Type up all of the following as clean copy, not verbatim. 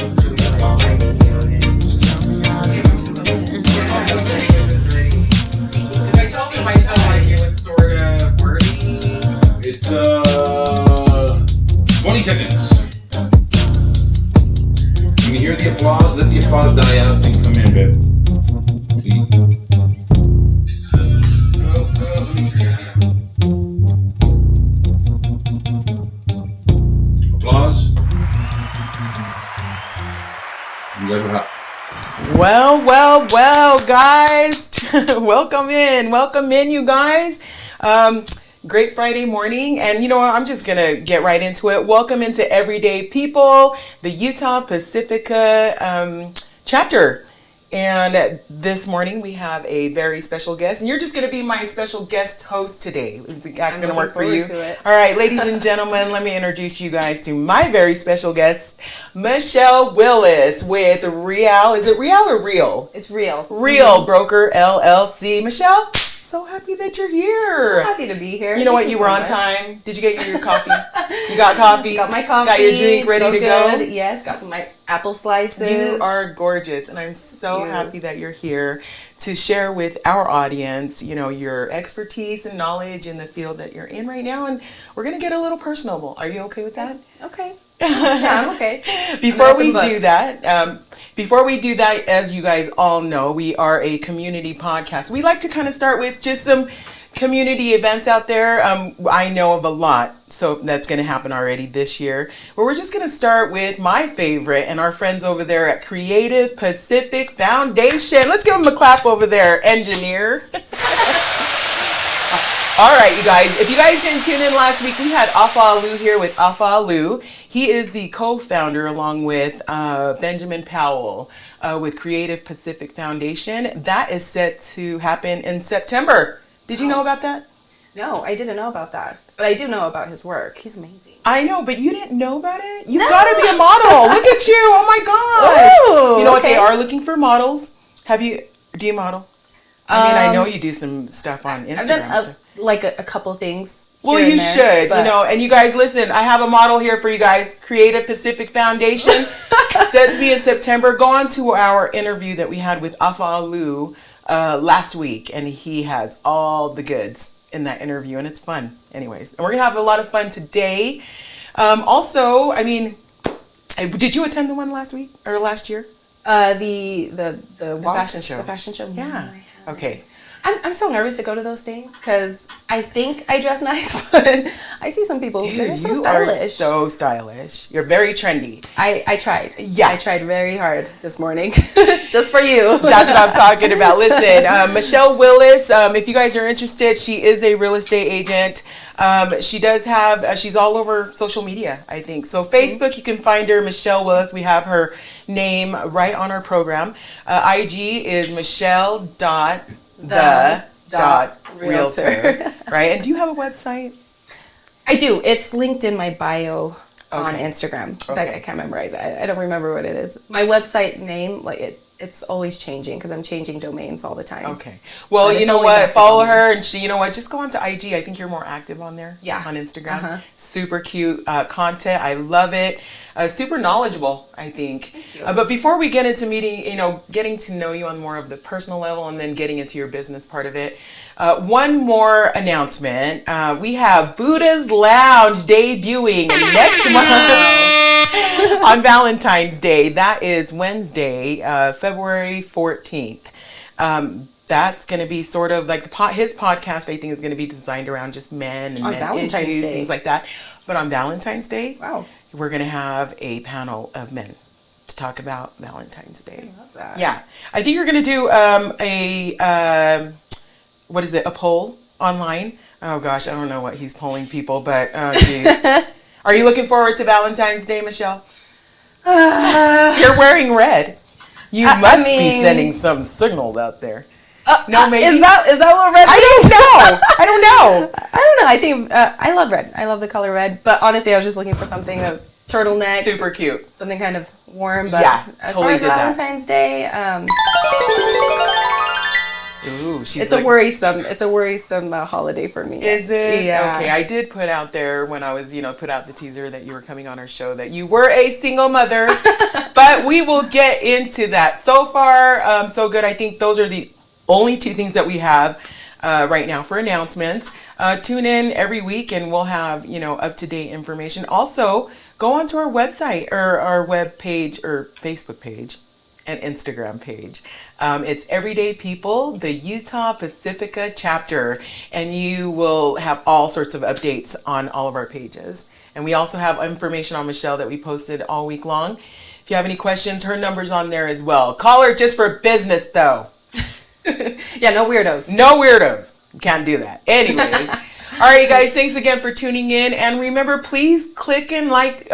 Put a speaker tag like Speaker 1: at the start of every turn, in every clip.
Speaker 1: I told him I felt like it was sort of wordy.
Speaker 2: It's 20 seconds. You can hear the applause. Let the applause die out and come in, babe. Please. Applause. You guys are hot.
Speaker 3: Well, guys. Welcome in, you guys. Great Friday morning. And you know what? I'm just going to get right into it. Welcome into Everyday People, the Utah Pacifica chapter. And this morning we have a very special guest. And you're just going to be my special guest host today. Is that going to work for you? All right, ladies and gentlemen, let me introduce you guys to my very special guest, Michele Willis with Real. Is it Real or Real?
Speaker 4: It's Real.
Speaker 3: Real Broker LLC. Michele, so happy that you're here.
Speaker 4: So happy to be here.
Speaker 3: You know what? You were on time. Did you get your coffee? You got coffee?
Speaker 4: Got my coffee.
Speaker 3: Got your drink ready to go?
Speaker 4: Yes, got some my apple slices.
Speaker 3: You are gorgeous, and I'm so happy that you're here to share with our audience, you know, your expertise and knowledge in the field that you're in right now. And we're going to get a little personable. Are you okay with that?
Speaker 4: Okay. Yeah, I'm okay.
Speaker 3: Before we do that, as you guys all know, we are a community podcast. We like to kind of start with just some community events out there. I know of a lot, so that's going to happen already this year. But we're just going to start with my favorite and our friends over there at Creative Pacific Foundation. Let's give them a clap over there, engineer. All right, you guys. If you guys didn't tune in last week, we had Afa Alu here with Afa Alu. He is the co-founder along with Benjamin Powell with Creative Pacific Foundation. That is set to happen in September. Did you know about that?
Speaker 4: No, I didn't know about that. But I do know about his work. He's amazing.
Speaker 3: I know, but you didn't know about it? You've got to be a model. Look at you. Oh my gosh.
Speaker 4: Ooh,
Speaker 3: you know what? They are looking for models. Do you model? I mean, I know you do some stuff on Instagram.
Speaker 4: I've done a couple things.
Speaker 3: Well, you should, you know, and you guys listen, I have a model here for you guys, Creative Pacific Foundation, set to be in September. Go on to our interview that we had with Afa Alu last week, and he has all the goods in that interview, and it's fun. Anyways, and we're going to have a lot of fun today. Also, I mean, did you attend the one last week or last year?
Speaker 4: The
Speaker 3: fashion show.
Speaker 4: The fashion show.
Speaker 3: Yeah. Okay.
Speaker 4: I'm so nervous to go to those things because I think I dress nice, but I see some people, they're so stylish.
Speaker 3: You are so stylish. You're very trendy.
Speaker 4: I tried.
Speaker 3: Yeah.
Speaker 4: I tried very hard this morning just for you.
Speaker 3: That's what I'm talking about. Listen, Michele Willis, if you guys are interested, she is a real estate agent. She does have, she's all over social media, I think. So Facebook, you can find her, Michele Willis. We have her name right on our program. IG is Michele.the.realtor. Right? And do you have a website?
Speaker 4: I do. It's linked in my bio on
Speaker 3: Okay.
Speaker 4: Instagram.
Speaker 3: Okay.
Speaker 4: I can't memorize it. I don't remember what it is. My website name, it's always changing because I'm changing domains all the time.
Speaker 3: Okay. Well,
Speaker 4: But
Speaker 3: you
Speaker 4: it's
Speaker 3: know
Speaker 4: always
Speaker 3: what?
Speaker 4: active
Speaker 3: Follow
Speaker 4: on there.
Speaker 3: her, and she, you know what? Just go on to IG. I think you're more active on there.
Speaker 4: Yeah.
Speaker 3: On Instagram.
Speaker 4: Uh-huh.
Speaker 3: Super cute content. I love it. Super knowledgeable, I think.
Speaker 4: Thank you.
Speaker 3: But before we get into getting to know you on more of the personal level, and then getting into your business part of it, one more announcement. We have Buddha's Lounge debuting next month. On Valentine's Day. That is Wednesday, February 14th. That's going to be sort of like his podcast, I think, is going to be designed around just men and
Speaker 4: On
Speaker 3: men
Speaker 4: Valentine's
Speaker 3: issues,
Speaker 4: Day.
Speaker 3: things like that. But on Valentine's Day,
Speaker 4: Wow.
Speaker 3: we're going to have a panel of men to talk about Valentine's Day.
Speaker 4: I love that.
Speaker 3: Yeah. I think you're going to do a poll online. Oh gosh, I don't know what he's polling people, but oh geez. Are you looking forward to Valentine's Day, Michele? You're wearing red. You must be sending some signal out there. No, maybe.
Speaker 4: Is that what red
Speaker 3: I
Speaker 4: means?
Speaker 3: don't know.
Speaker 4: I don't know. I think I love red. I love the color red. But honestly, I was just looking for something of turtleneck.
Speaker 3: Super cute.
Speaker 4: Something kind of warm. But
Speaker 3: Yeah,
Speaker 4: as
Speaker 3: totally
Speaker 4: far as
Speaker 3: did that.
Speaker 4: Valentine's Day,
Speaker 3: Ooh, she's
Speaker 4: it's a worrisome holiday for me.
Speaker 3: Is it?
Speaker 4: Yeah.
Speaker 3: Okay, I did put out there when I was, put out the teaser that you were coming on our show that you were a single mother, but But we will get into that. So far, so good. I think those are the only two things that we have right now for announcements. Tune in every week and we'll have, up-to-date information. Also, go onto our website or our web page or Facebook page and Instagram page. It's Everyday People, the Utah Pacifica chapter, and you will have all sorts of updates on all of our pages. And we also have information on Michele that we posted all week long. If you have any questions, her number's on there as well. Call her just for business, though.
Speaker 4: Yeah, no weirdos.
Speaker 3: No weirdos. You can't do that. Anyways. All right, you guys, thanks again for tuning in. And remember, please click like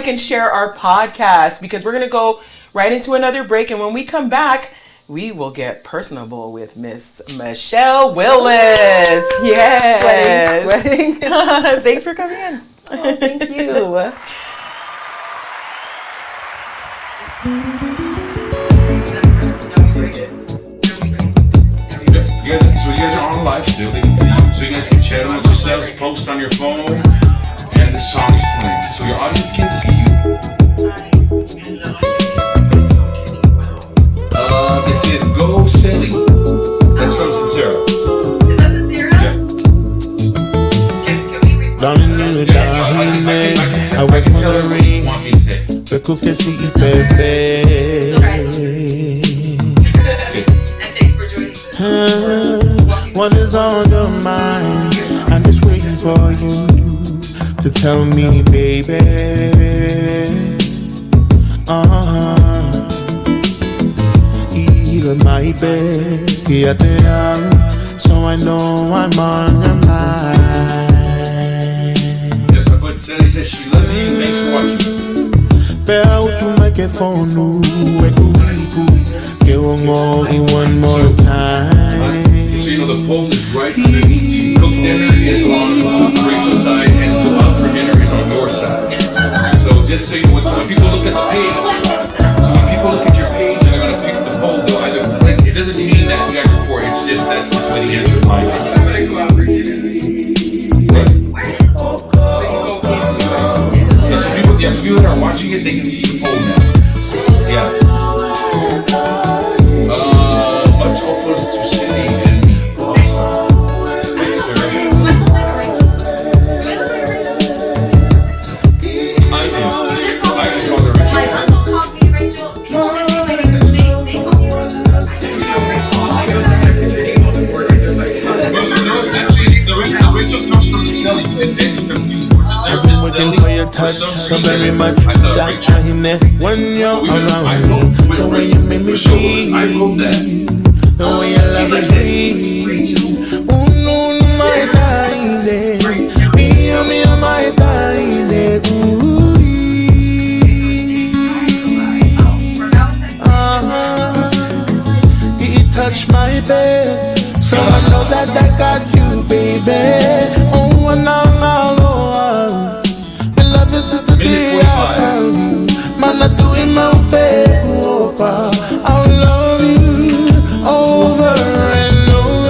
Speaker 3: and share our podcast, because we're going to go right into another break. And when we come back, we will get personable with Miss Michele Willis. Yes.
Speaker 4: Sweating.
Speaker 3: Thanks for coming in.
Speaker 4: Oh, thank you.
Speaker 2: So you guys are on live still, they can see you. So you guys can chat amongst yourselves, post on your phone, and the song is playing. So your audience can see you. It says Go Silly. That's from Sincero.
Speaker 1: Is that Sincero?
Speaker 2: Yeah.
Speaker 1: Can we respond?
Speaker 5: Darling, you
Speaker 2: I can tell her what you want me to say.
Speaker 5: the cookie see perfect.
Speaker 1: And thanks for joining us.
Speaker 5: What is on your mind? I'm just waiting for you to tell me, baby. Even my bed, here they are, so I know I'm on your mind.
Speaker 2: Yeah, but Sally says she loves you. Thanks for watching.
Speaker 5: Pero tu microphone, que only one more time.
Speaker 2: So you know the pole is right underneath. Cook dinner is on Rachel's side, and go out for dinner is on your side. So just so you know, when people look at the page, your page, and they're gonna pick the poll. They'll either click. It doesn't mean that you guys are for it. It's just that's just the way the answer is lined up.
Speaker 1: I'm gonna go out for dinner.
Speaker 2: Right.
Speaker 1: Where is the poll?
Speaker 2: So people that are watching it, they can see the poll now. Yeah. Much offers to Cindy and me. Awesome. Thanks, sir. I do. I can call her Rachel.
Speaker 1: My uncle called me Rachel. People listening, they call me Rachel.
Speaker 2: Actually, the Rachel comes from the Sally, so it gets confused.
Speaker 5: I'm waiting for your touch so very much. That shine when you're around me. The way you make me feel,
Speaker 2: I wrote that.
Speaker 5: the way you love me free. Oh no, my darling, me, my darling. He touched my bed, so I know that I got you, baby. Oh, and I'm this is the day I found you. Man, I do it my way over. I'll love you over and over.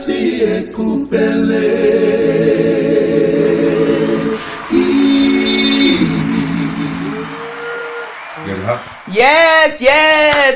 Speaker 3: Yes.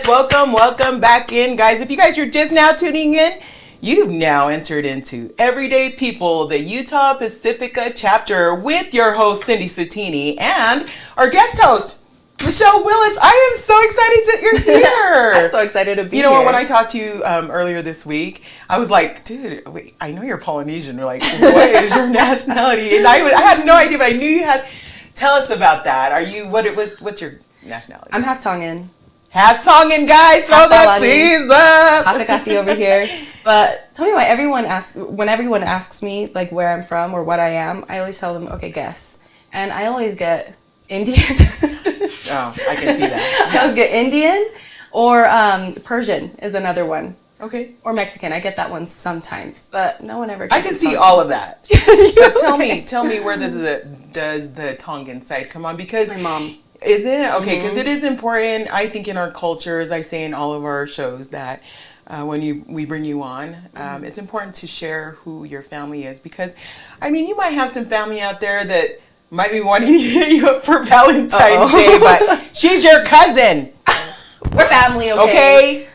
Speaker 3: Welcome back in, guys. If you guys are just now tuning in, you've now entered into Everyday People, the Utah Pacifica chapter with your host, Cindy Sottini, and our guest host, Michele Willis. I am so excited that you're here.
Speaker 4: I'm so excited to be here.
Speaker 3: You know what, when I talked to you earlier this week, I was like, dude, wait, I know you're Polynesian. You're like, what is your nationality? And I had no idea, but I knew you had. Tell us about that. Are you, what's your nationality?
Speaker 4: I'm half Tongan.
Speaker 3: Half Tongan, guys. Throw that tease up.
Speaker 4: PacifikaChptr over here. But tell me why when everyone asks me like where I'm from or what I am, I always tell them, okay, guess. And I always get Indian.
Speaker 3: Oh, I can see that.
Speaker 4: I always get Indian or Persian is another one.
Speaker 3: Okay.
Speaker 4: Or Mexican. I get that one sometimes, but no one ever
Speaker 3: I can see all of that. But tell me where does the Tongan side come on? Because
Speaker 4: my mom.
Speaker 3: Is it? Okay, because it is important, I think, in our culture, as I say in all of our shows, that when we bring you on, it's important to share who your family is. Because, I mean, you might have some family out there that might be wanting to hit you up for Valentine's Day, but she's your cousin.
Speaker 4: We're family,
Speaker 3: okay?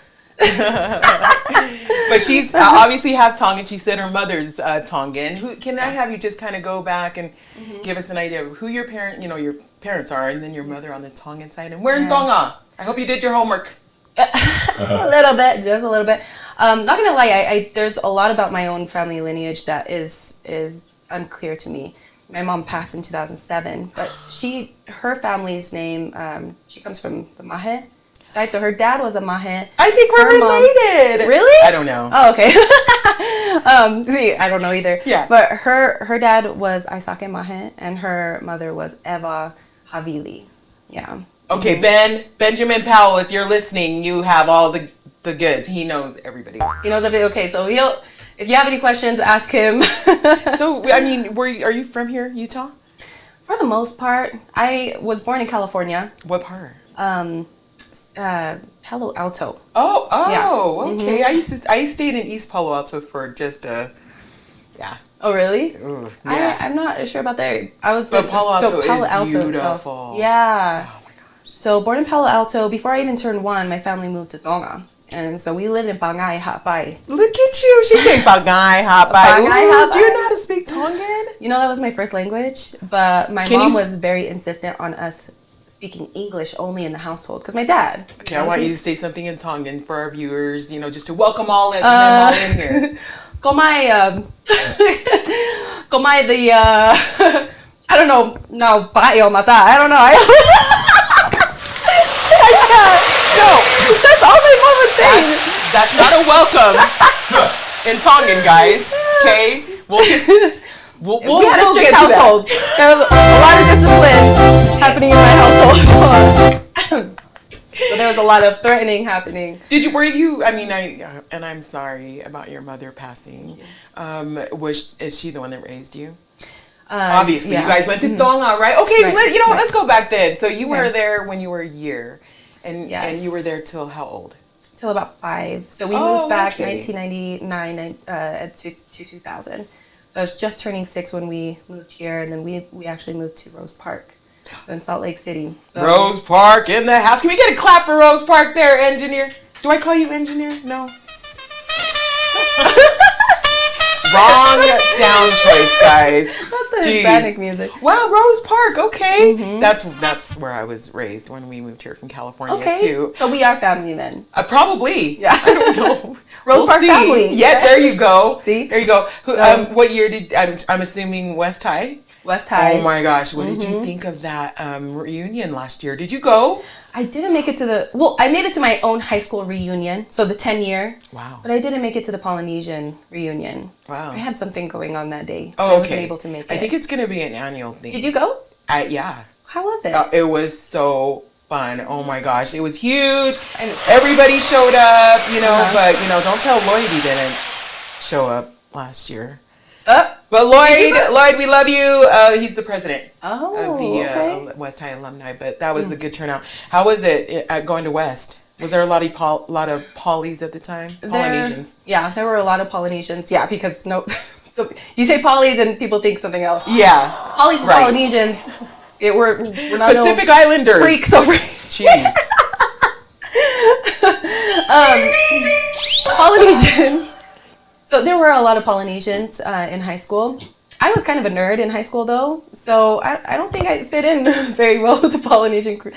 Speaker 3: But she's obviously half Tongan. She said her mother's Tongan. Can I have you just kind of go back and give us an idea of who your parents are, and then your mother on the Tongan side, and where in Tonga? I hope you did your homework.
Speaker 4: Just a little bit. Not gonna lie, there's a lot about my own family lineage that is unclear to me. My mom passed in 2007, but her family's name, she comes from the Mahe side, so her dad was a Mahe.
Speaker 3: I think we're related.
Speaker 4: Really?
Speaker 3: I don't know.
Speaker 4: Oh, okay. See, I don't know either.
Speaker 3: Yeah.
Speaker 4: But her dad was Isake Mahe, and her mother was Eva Havili. Yeah.
Speaker 3: Okay, Benjamin Powell, if you're listening, you have all the goods. He knows everybody.
Speaker 4: He knows everything. Okay, so if you have any questions, ask him.
Speaker 3: So, I mean, are you from here, Utah?
Speaker 4: For the most part, I was born in California.
Speaker 3: What part?
Speaker 4: Palo Alto.
Speaker 3: Oh, okay. I stayed in East Palo Alto for just yeah.
Speaker 4: Oh, really?
Speaker 3: Ooh, yeah.
Speaker 4: I'm not sure about that. I would say
Speaker 3: Palo Alto is beautiful.
Speaker 4: Itself. Yeah.
Speaker 3: Oh my gosh.
Speaker 4: So born in Palo Alto, before I even turned 1, my family moved to Tonga. And so we lived in Pangai Hapai.
Speaker 3: Look at you. She's saying Pangai Hapai.
Speaker 4: Pangai Hapai.
Speaker 3: Do you know how to speak Tongan?
Speaker 4: You know, that was my first language, but my mom was very insistent on us speaking English only in the household because my dad.
Speaker 3: Okay, I want you to say something in Tongan for our viewers, just to welcome all in here.
Speaker 4: Komai the I don't know, no, bayo mata. I don't know. No, that's all my mom would say.
Speaker 3: That's not a welcome in Tongan, guys. Okay,
Speaker 4: we had a strict household. There was a lot of discipline happening in my household. So there was a lot of threatening happening.
Speaker 3: And I'm sorry about your mother passing. Is she the one that raised you? Obviously, yeah. You guys went to Tonga, right? Okay, right. Let's go back then. So you were there when you were a year, and you were there till how old?
Speaker 4: Till about 5. So we moved back 1999 to 2000. So I was just turning 6 when we moved here, and then we actually moved to Rose Park. So in Salt Lake City. So.
Speaker 3: Rose Park in the house. Can we get a clap for Rose Park there, engineer? Do I call you engineer? No. Wrong sound choice, guys.
Speaker 4: Not the Hispanic music.
Speaker 3: Wow, Rose Park. Okay, that's where I was raised when we moved here from California too.
Speaker 4: So we are family then.
Speaker 3: Probably. Yeah. I don't know.
Speaker 4: Rose Park family.
Speaker 3: Yeah, there you go.
Speaker 4: See,
Speaker 3: there you go. What year did I'm assuming West High?
Speaker 4: West High.
Speaker 3: Oh my gosh, what did you think of that reunion last year? Did you go?
Speaker 4: I didn't make it to I made it to my own high school reunion, so the 10-year.
Speaker 3: Wow.
Speaker 4: But I didn't make it to the Polynesian reunion.
Speaker 3: Wow.
Speaker 4: I had something going on that day.
Speaker 3: Oh, okay.
Speaker 4: I wasn't able to make it.
Speaker 3: I think it's going to be an annual thing.
Speaker 4: Did you go?
Speaker 3: Yeah.
Speaker 4: How was it?
Speaker 3: It was so fun. Oh my gosh, it was huge. Everybody showed up, but don't tell Lloyd he didn't show up last year. But Lloyd, we love you. He's the president of the West High alumni. But that was a good turnout. How was it going to West? Was there a lot of Polys at the time? Polynesians.
Speaker 4: Yeah, there were a lot of Polynesians. Yeah, because so you say Polys and people think something else.
Speaker 3: Yeah.
Speaker 4: Polys and Polynesians. We're not
Speaker 3: Pacific Islanders.
Speaker 4: Freaks over.
Speaker 3: Jeez.
Speaker 4: Polynesians. So there were a lot of Polynesians in high school. I was kind of a nerd in high school, though, so I don't think I fit in very well with the Polynesian group.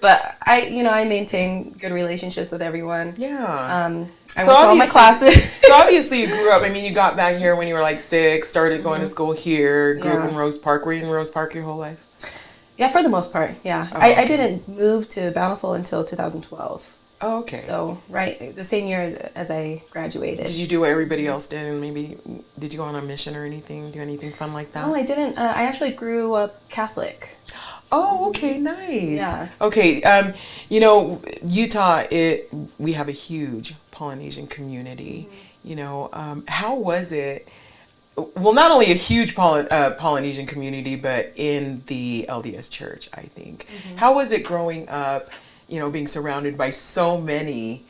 Speaker 4: But I maintain good relationships with everyone.
Speaker 3: Yeah.
Speaker 4: I went to all my classes.
Speaker 3: So obviously you grew up. I mean, you got back here when you were like 6, started going to school here, grew up in Rose Park. Were you in Rose Park your whole life?
Speaker 4: Yeah, for the most part, yeah.
Speaker 3: Oh,
Speaker 4: I didn't move to Bountiful until 2012.
Speaker 3: Oh, okay.
Speaker 4: So, right, the same year as I graduated.
Speaker 3: Did you do what everybody else did, and maybe did you go on a mission or anything? Do anything fun like that?
Speaker 4: No, I didn't. I actually grew up Catholic.
Speaker 3: Oh, okay, nice.
Speaker 4: Yeah.
Speaker 3: Okay, Utah, we have a huge Polynesian community. How was it? Well, not only a huge Polynesian community, but in the LDS Church, I think. How was it growing up? Being surrounded by so many,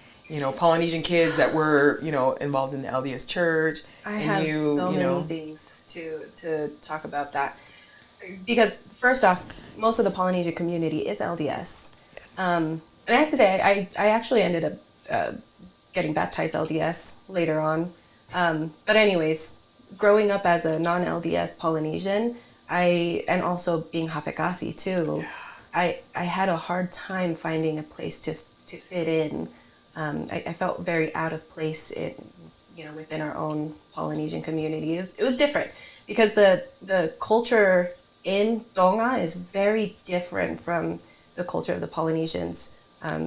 Speaker 3: Polynesian kids that were, involved in the LDS Church.
Speaker 4: I have so many things to talk about that. Because first off, most of the Polynesian community is LDS. Yes. And I have to say, I actually ended up getting baptized LDS later on. But anyways, growing up as a non-LDS Polynesian, and also being Hafekasi too, yeah. I had a hard time finding a place to fit in. I felt very out of place within our own Polynesian community. It was different because the culture in Tonga is very different from the culture of the Polynesians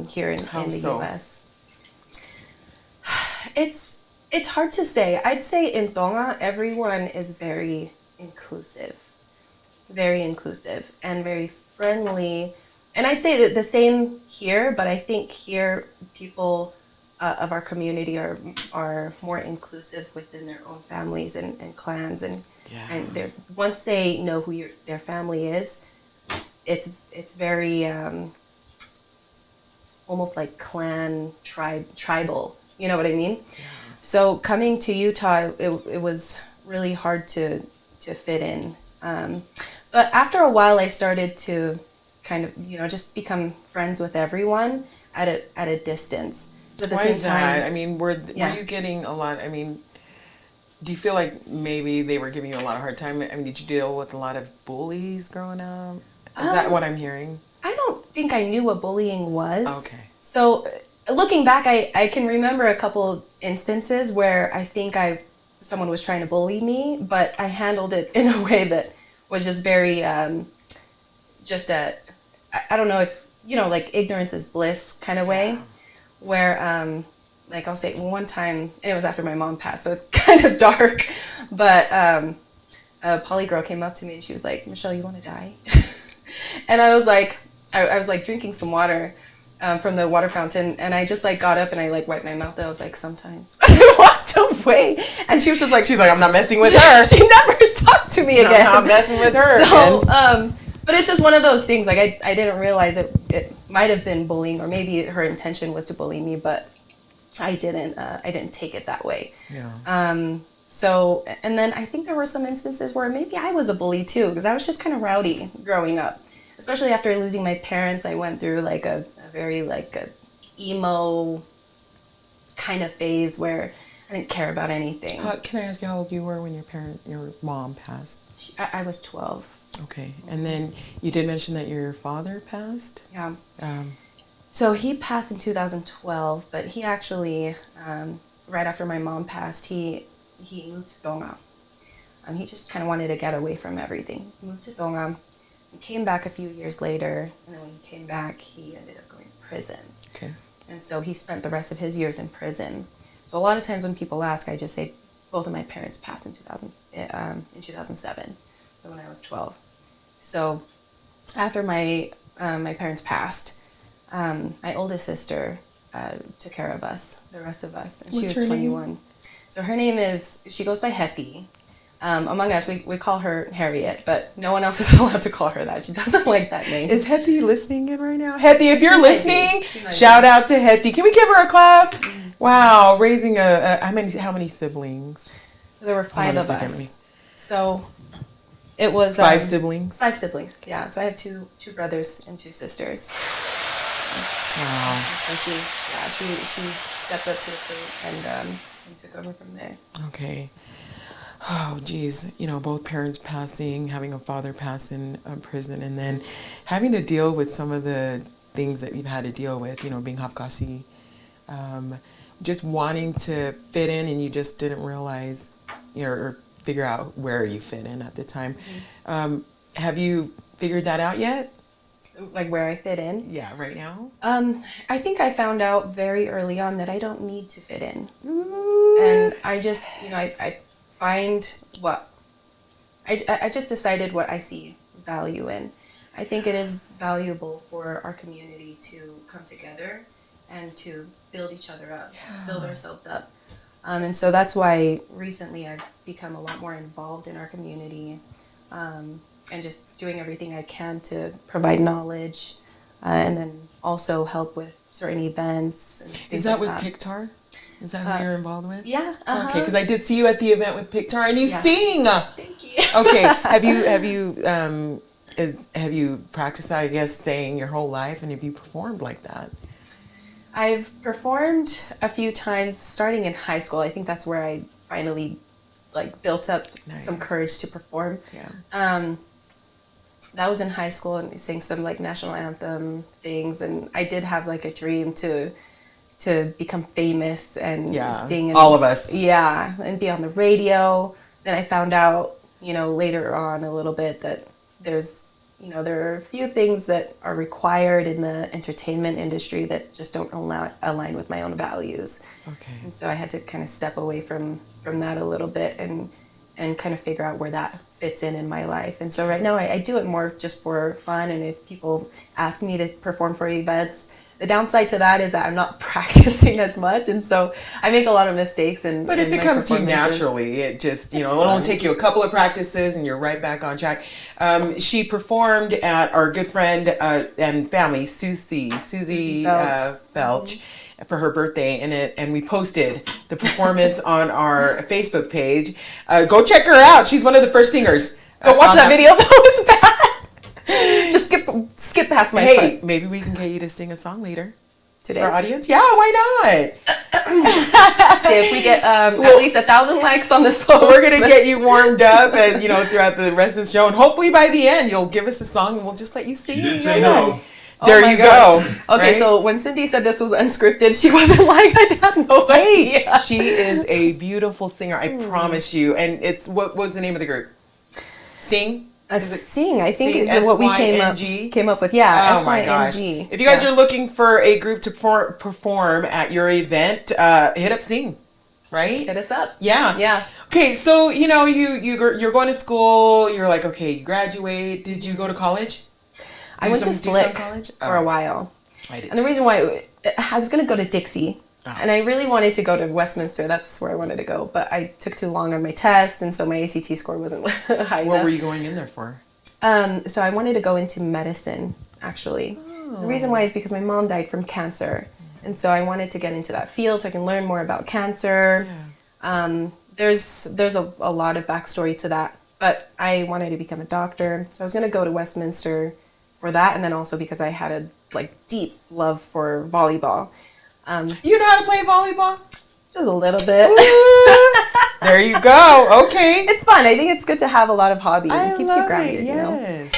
Speaker 4: here in the US. It's hard to say. I'd say in Tonga, everyone is very inclusive and very friendly. And I'd say that the same here, but I think here people of our community are more inclusive within their own families and clans, and once they know who their family is, it's very almost like clan tribal. You know what I mean? Yeah. So coming to Utah, it was really hard to fit in. But after a while, I started to kind of, just become friends with everyone at a distance. But at the same time,
Speaker 3: I mean, were you getting a lot? I mean, do you feel like maybe they were giving you a lot of hard time? I mean, did you deal with a lot of bullies growing up? Is that what I'm hearing?
Speaker 4: I don't think I knew what bullying was.
Speaker 3: Okay.
Speaker 4: So looking back, I can remember a couple instances where I think someone was trying to bully me, but I handled it in a way that was just very, I don't know if, like ignorance is bliss kind of way, where, like I'll say one time, and it was after my mom passed, so it's kind of dark, but a poly girl came up to me and she was like, "Michelle, you want to die?" And I was like, I was like drinking some water from the water fountain, and I just like got up and I like wiped my mouth, and I was like, "Sometimes." I walked away, and she was just like,
Speaker 3: she's like, "I'm not messing with her."
Speaker 4: She never talked to me again.
Speaker 3: I'm not messing with her.
Speaker 4: So, but it's just one of those things. Like I didn't realize it might have been bullying, or maybe her intention was to bully me, but I didn't take it that way.
Speaker 3: Yeah.
Speaker 4: So, and then I think there were some instances where maybe I was a bully too, because I was just kind of rowdy growing up. Especially after losing my parents, I went through like a very like a emo kind of phase where I didn't care about anything.
Speaker 3: Can I ask you how old you were when your mom passed?
Speaker 4: I was 12.
Speaker 3: Okay, and then you did mention that your father passed?
Speaker 4: Yeah. So he passed in 2012, but he actually, right after my mom passed, he moved to Tonga. He just kind of wanted to get away from everything. He moved to Tonga. He came back a few years later, and then when he came back, he ended up going to prison.
Speaker 3: Okay. And
Speaker 4: so he spent the rest of his years in prison. So a lot of times when people ask, I just say both of my parents passed in 2007, so when I was 12. So after my parents passed, my oldest sister took care of us, the rest of us, and she was 21. Name? So her name she goes by Hetty, Among us, we call her Harriet, but no one else is allowed to call her that. She doesn't like that name.
Speaker 3: Is Hetty listening in right now? Hetty, if you're
Speaker 4: might
Speaker 3: listening,
Speaker 4: be.
Speaker 3: shout out to Hetty. Can we give her a clap? Wow, raising how many siblings?
Speaker 4: There were 5
Speaker 3: on a
Speaker 4: of
Speaker 3: second,
Speaker 4: us. So it was
Speaker 3: 5 siblings.
Speaker 4: 5 siblings. Yeah. So I have two brothers and 2 sisters.
Speaker 3: Wow.
Speaker 4: So she stepped up to the plate and took over from there.
Speaker 3: Okay. Oh, geez. You know, both parents passing, having a father pass in prison, and then having to deal with some of the things that you've had to deal with, you know, being Hafgasi, just wanting to fit in and you just didn't realize, you know, or figure out where you fit in at the time.
Speaker 4: Mm-hmm.
Speaker 3: Have you figured that out yet?
Speaker 4: Like where I fit in?
Speaker 3: Yeah, right now?
Speaker 4: I think I found out very early on that I don't need to fit in.
Speaker 3: Ooh.
Speaker 4: And I just, you know, I find what, I just decided what I see value in. I think it is valuable for our community to come together and to build each other up, build ourselves up. And so that's why recently I've become a lot more involved in our community, and just doing everything I can to provide knowledge, and then also help with certain events. And things
Speaker 3: Is that
Speaker 4: like
Speaker 3: with PacifikaChptr? Is that who you're involved with?
Speaker 4: Yeah.
Speaker 3: Okay, because I did see you at the event with PacifikaChptr and you sing.
Speaker 4: Thank you.
Speaker 3: Okay, have you practiced that, I guess, saying your whole life, and have you performed like that?
Speaker 4: I've performed a few times starting in high school. I think that's where I finally built up some courage to perform.
Speaker 3: Yeah.
Speaker 4: That was in high school, and I sang some national anthem things, and I did have a dream to become famous and sing. And,
Speaker 3: all of us.
Speaker 4: Yeah, and be on the radio. Then I found out, later on a little bit that there are a few things that are required in the entertainment industry that just don't align with my own values.
Speaker 3: Okay.
Speaker 4: And so I had to kind of step away from that a little bit and kind of figure out where that fits in my life. And so right now I do it more just for fun, and if people ask me to perform for events, the downside to that is that I'm not practicing as much, and so I make a lot of mistakes.
Speaker 3: But if it comes to you naturally, it just, it'll only take you a couple of practices and you're right back on track. She performed at our good friend and family, Susie Felch, for her birthday, and we posted the performance on our Facebook page. Go check her out. She's one of the first singers.
Speaker 4: Go watch that video, though. It's bad. Just skip past my part.
Speaker 3: Hey, maybe we can get you to sing a song later.
Speaker 4: Today?
Speaker 3: Our audience? Yeah, why not?
Speaker 4: If we get at least 1,000 likes on this post.
Speaker 3: We're going to get you warmed up and, throughout the rest of the show. And hopefully by the end, you'll give us a song and we'll just let you sing.
Speaker 2: She did say no.
Speaker 3: There you go.
Speaker 4: Okay,
Speaker 3: right?
Speaker 4: So when Cindy said this was unscripted, she wasn't lying. I had no idea.
Speaker 3: She is a beautiful singer, I promise you. And what was the name of the group? Sing?
Speaker 4: Sing, I think,
Speaker 3: Sing,
Speaker 4: is what we came up with. Yeah,
Speaker 3: oh my gosh.
Speaker 4: SYNG.
Speaker 3: If you guys are looking for a group to perform at your event, hit up Sing, right?
Speaker 4: Hit us up.
Speaker 3: Yeah.
Speaker 4: Yeah.
Speaker 3: Okay, so, you're going to school, you're like, okay, you graduate. Did you go to college?
Speaker 4: I went to Slick
Speaker 3: college?
Speaker 4: for a while.
Speaker 3: I did.
Speaker 4: And the reason why, I was going to go to Dixie. And I really wanted to go to Westminster. That's where I wanted to go. But I took too long on my test, and so my ACT score wasn't high enough.
Speaker 3: What were you going in there for?
Speaker 4: So I wanted to go into medicine, actually. The reason why is because my mom died from cancer. And so I wanted to get into that field so I can learn more about cancer. Yeah. There's a lot of backstory to that. But I wanted to become a doctor. So I was going to go to Westminster for that, and then also because I had a deep love for volleyball.
Speaker 3: You know how to play volleyball?
Speaker 4: Just a little bit.
Speaker 3: There you go. Okay.
Speaker 4: It's fun. I think it's good to have a lot of hobbies. It keeps you grounded,
Speaker 3: yes.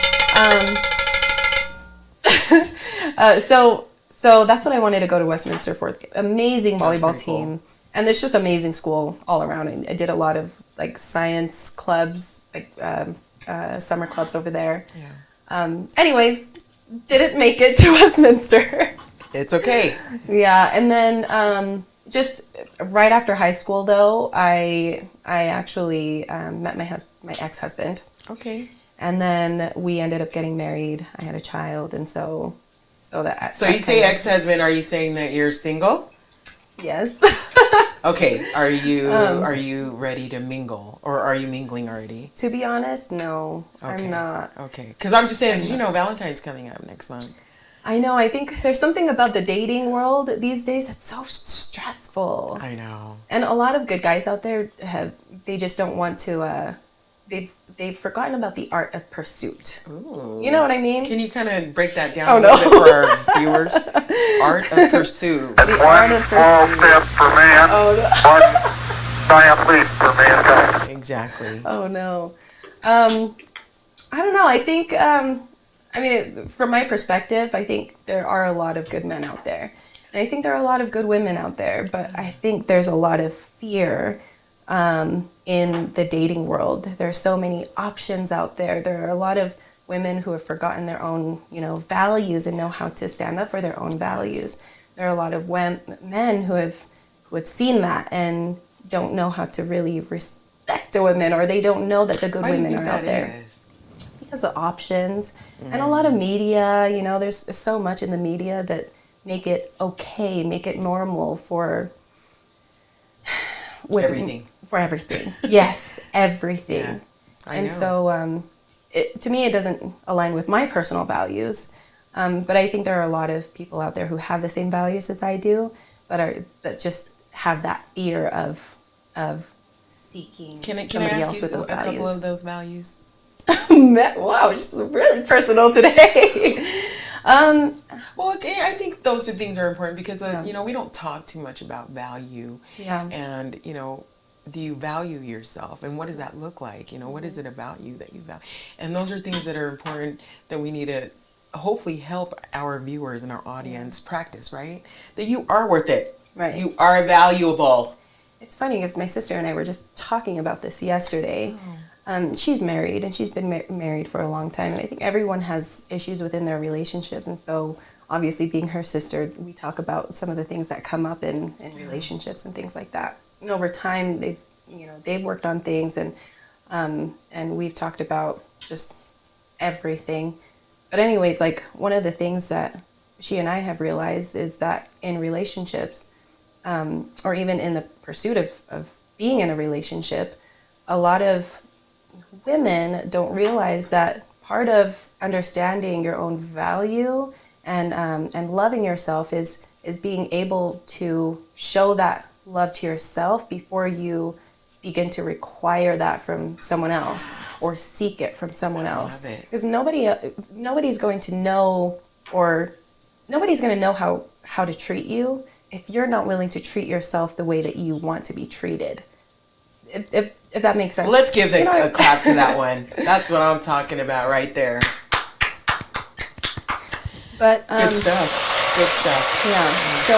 Speaker 4: So that's what I wanted to go to Westminster for. Amazing volleyball team. Cool. And it's just amazing school all around. I did a lot of science clubs, summer clubs over there. Yeah. Anyways, didn't make it to Westminster.
Speaker 3: It's okay.
Speaker 4: Yeah, and then just right after high school, though, I actually met my ex-husband.
Speaker 3: Okay.
Speaker 4: And then we ended up getting married. I had a child, and so
Speaker 3: that. So you say ex-husband? Are you saying that you're single?
Speaker 4: Yes.
Speaker 3: Okay, are you ready to mingle, or are you mingling already?
Speaker 4: To be honest, no,
Speaker 3: Okay.
Speaker 4: I'm not.
Speaker 3: Okay, because I'm just saying, 'cause Valentine's coming up next month.
Speaker 4: I know. I think there's something about the dating world these days that's so stressful.
Speaker 3: I know.
Speaker 4: And a lot of good guys out there they just don't want to. They've forgotten about the art of pursuit.
Speaker 3: Ooh.
Speaker 4: You know what I mean?
Speaker 3: Can you kind of break that down
Speaker 4: Oh,
Speaker 3: a
Speaker 4: no.
Speaker 3: little bit for our viewers? Art of pursuit.
Speaker 4: The art of
Speaker 6: Small
Speaker 4: pursuit.
Speaker 6: step for man,
Speaker 4: Oh no.
Speaker 6: one giant leap for mankind.
Speaker 3: Exactly.
Speaker 4: Oh no. I don't know. I think. From my perspective, I think there are a lot of good men out there, and I think there are a lot of good women out there. But I think there's a lot of fear in the dating world. There's so many options out there. There are a lot of women who have forgotten their own, values and know how to stand up for their own values. There are a lot of men who have seen that and don't know how to really respect a woman, or they don't know that the good
Speaker 3: Why do you
Speaker 4: women
Speaker 3: think
Speaker 4: are out
Speaker 3: that
Speaker 4: there.
Speaker 3: is?
Speaker 4: Because of options and a lot of media, there's so much in the media that make it okay, make it normal for
Speaker 3: Everything.
Speaker 4: For everything. Yes, everything.
Speaker 3: Yeah, I
Speaker 4: And
Speaker 3: know.
Speaker 4: so to me, it doesn't align with my personal values. But I think there are a lot of people out there who have the same values as I do, but just have that fear of seeking
Speaker 3: Can I
Speaker 4: somebody
Speaker 3: ask
Speaker 4: else
Speaker 3: you
Speaker 4: with those
Speaker 3: a couple
Speaker 4: values.
Speaker 3: of those values?
Speaker 4: Wow, just really personal today.
Speaker 3: Well, okay, I think those two things are important because,
Speaker 4: Yeah.
Speaker 3: we don't talk too much about value.
Speaker 4: Yeah.
Speaker 3: And, do you value yourself? And what does that look like? What is it about you that you value? And those are things that are important that we need to hopefully help our viewers and our audience practice, right? That you are worth it.
Speaker 4: Right.
Speaker 3: You are valuable.
Speaker 4: It's funny because my sister and I were just talking about this yesterday. She's married and she's been married for a long time, and I think everyone has issues within their relationships. And so, obviously, being her sister, we talk about some of the things that come up in relationships and things like that. And over time, they've worked on things, and we've talked about just everything. But anyways, like one of the things that she and I have realized is that in relationships, or even in the pursuit of being in a relationship, a lot of women don't realize that part of understanding your own value and loving yourself is being able to show that love to yourself before you begin to require that from someone else or seek it from someone else.
Speaker 3: love it.
Speaker 4: Because nobody's going to know, or nobody's going to know how to treat you if you're not willing to treat yourself the way that you want to be treated. If that makes sense.
Speaker 3: Let's give
Speaker 4: You know,
Speaker 3: a clap to that one. That's what I'm talking about right there.
Speaker 4: But
Speaker 3: Good stuff. Good stuff.
Speaker 4: yeah. So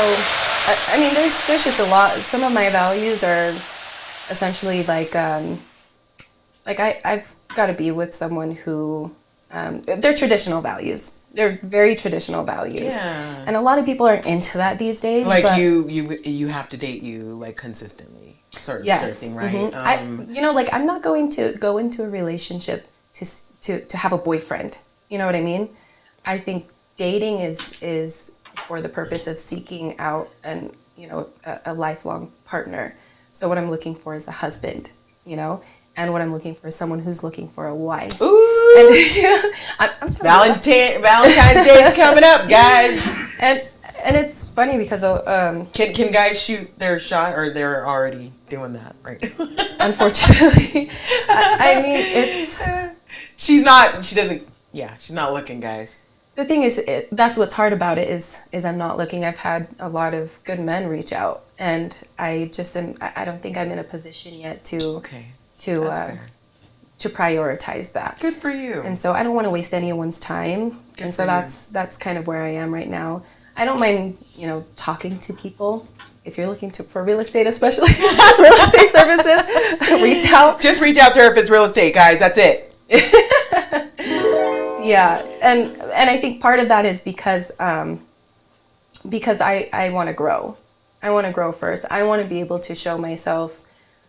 Speaker 4: I mean, there's just a lot. Some of my values are essentially like I've got to be with someone who they're traditional values. They're very traditional values.
Speaker 3: Yeah.
Speaker 4: And a lot of people aren't into that these days.
Speaker 3: Like
Speaker 4: but
Speaker 3: you have to date you like consistently, sort of thing, right?
Speaker 4: Mhm. I'm not going to go into a relationship to have a boyfriend. You know what I mean? I think dating is for the purpose of seeking out a lifelong partner. So what I'm looking for is a husband, and what I'm looking for is someone who's looking for a wife.
Speaker 3: Ooh,
Speaker 4: And, I'm
Speaker 3: Valentine's Day is coming up, guys.
Speaker 4: and it's funny because
Speaker 3: Can guys shoot their shot, or they're already doing that, right?
Speaker 4: unfortunately, I mean it's.
Speaker 3: She's not looking, guys.
Speaker 4: The thing is, that's what's hard about it is I'm not looking. I've had a lot of good men reach out, and I don't think I'm in a position yet to
Speaker 3: That's fair.
Speaker 4: to prioritize that.
Speaker 3: Good for you.
Speaker 4: And so I don't want to waste anyone's time.
Speaker 3: Good
Speaker 4: And so
Speaker 3: for you.
Speaker 4: that's kind of where I am right now. I don't mind, talking to people. If you're looking for real estate, especially real estate services, reach out.
Speaker 3: Just reach out to her if it's real estate, guys. That's it.
Speaker 4: Yeah, and I think part of that is because I want to grow. I want to grow first. I want to be able to show myself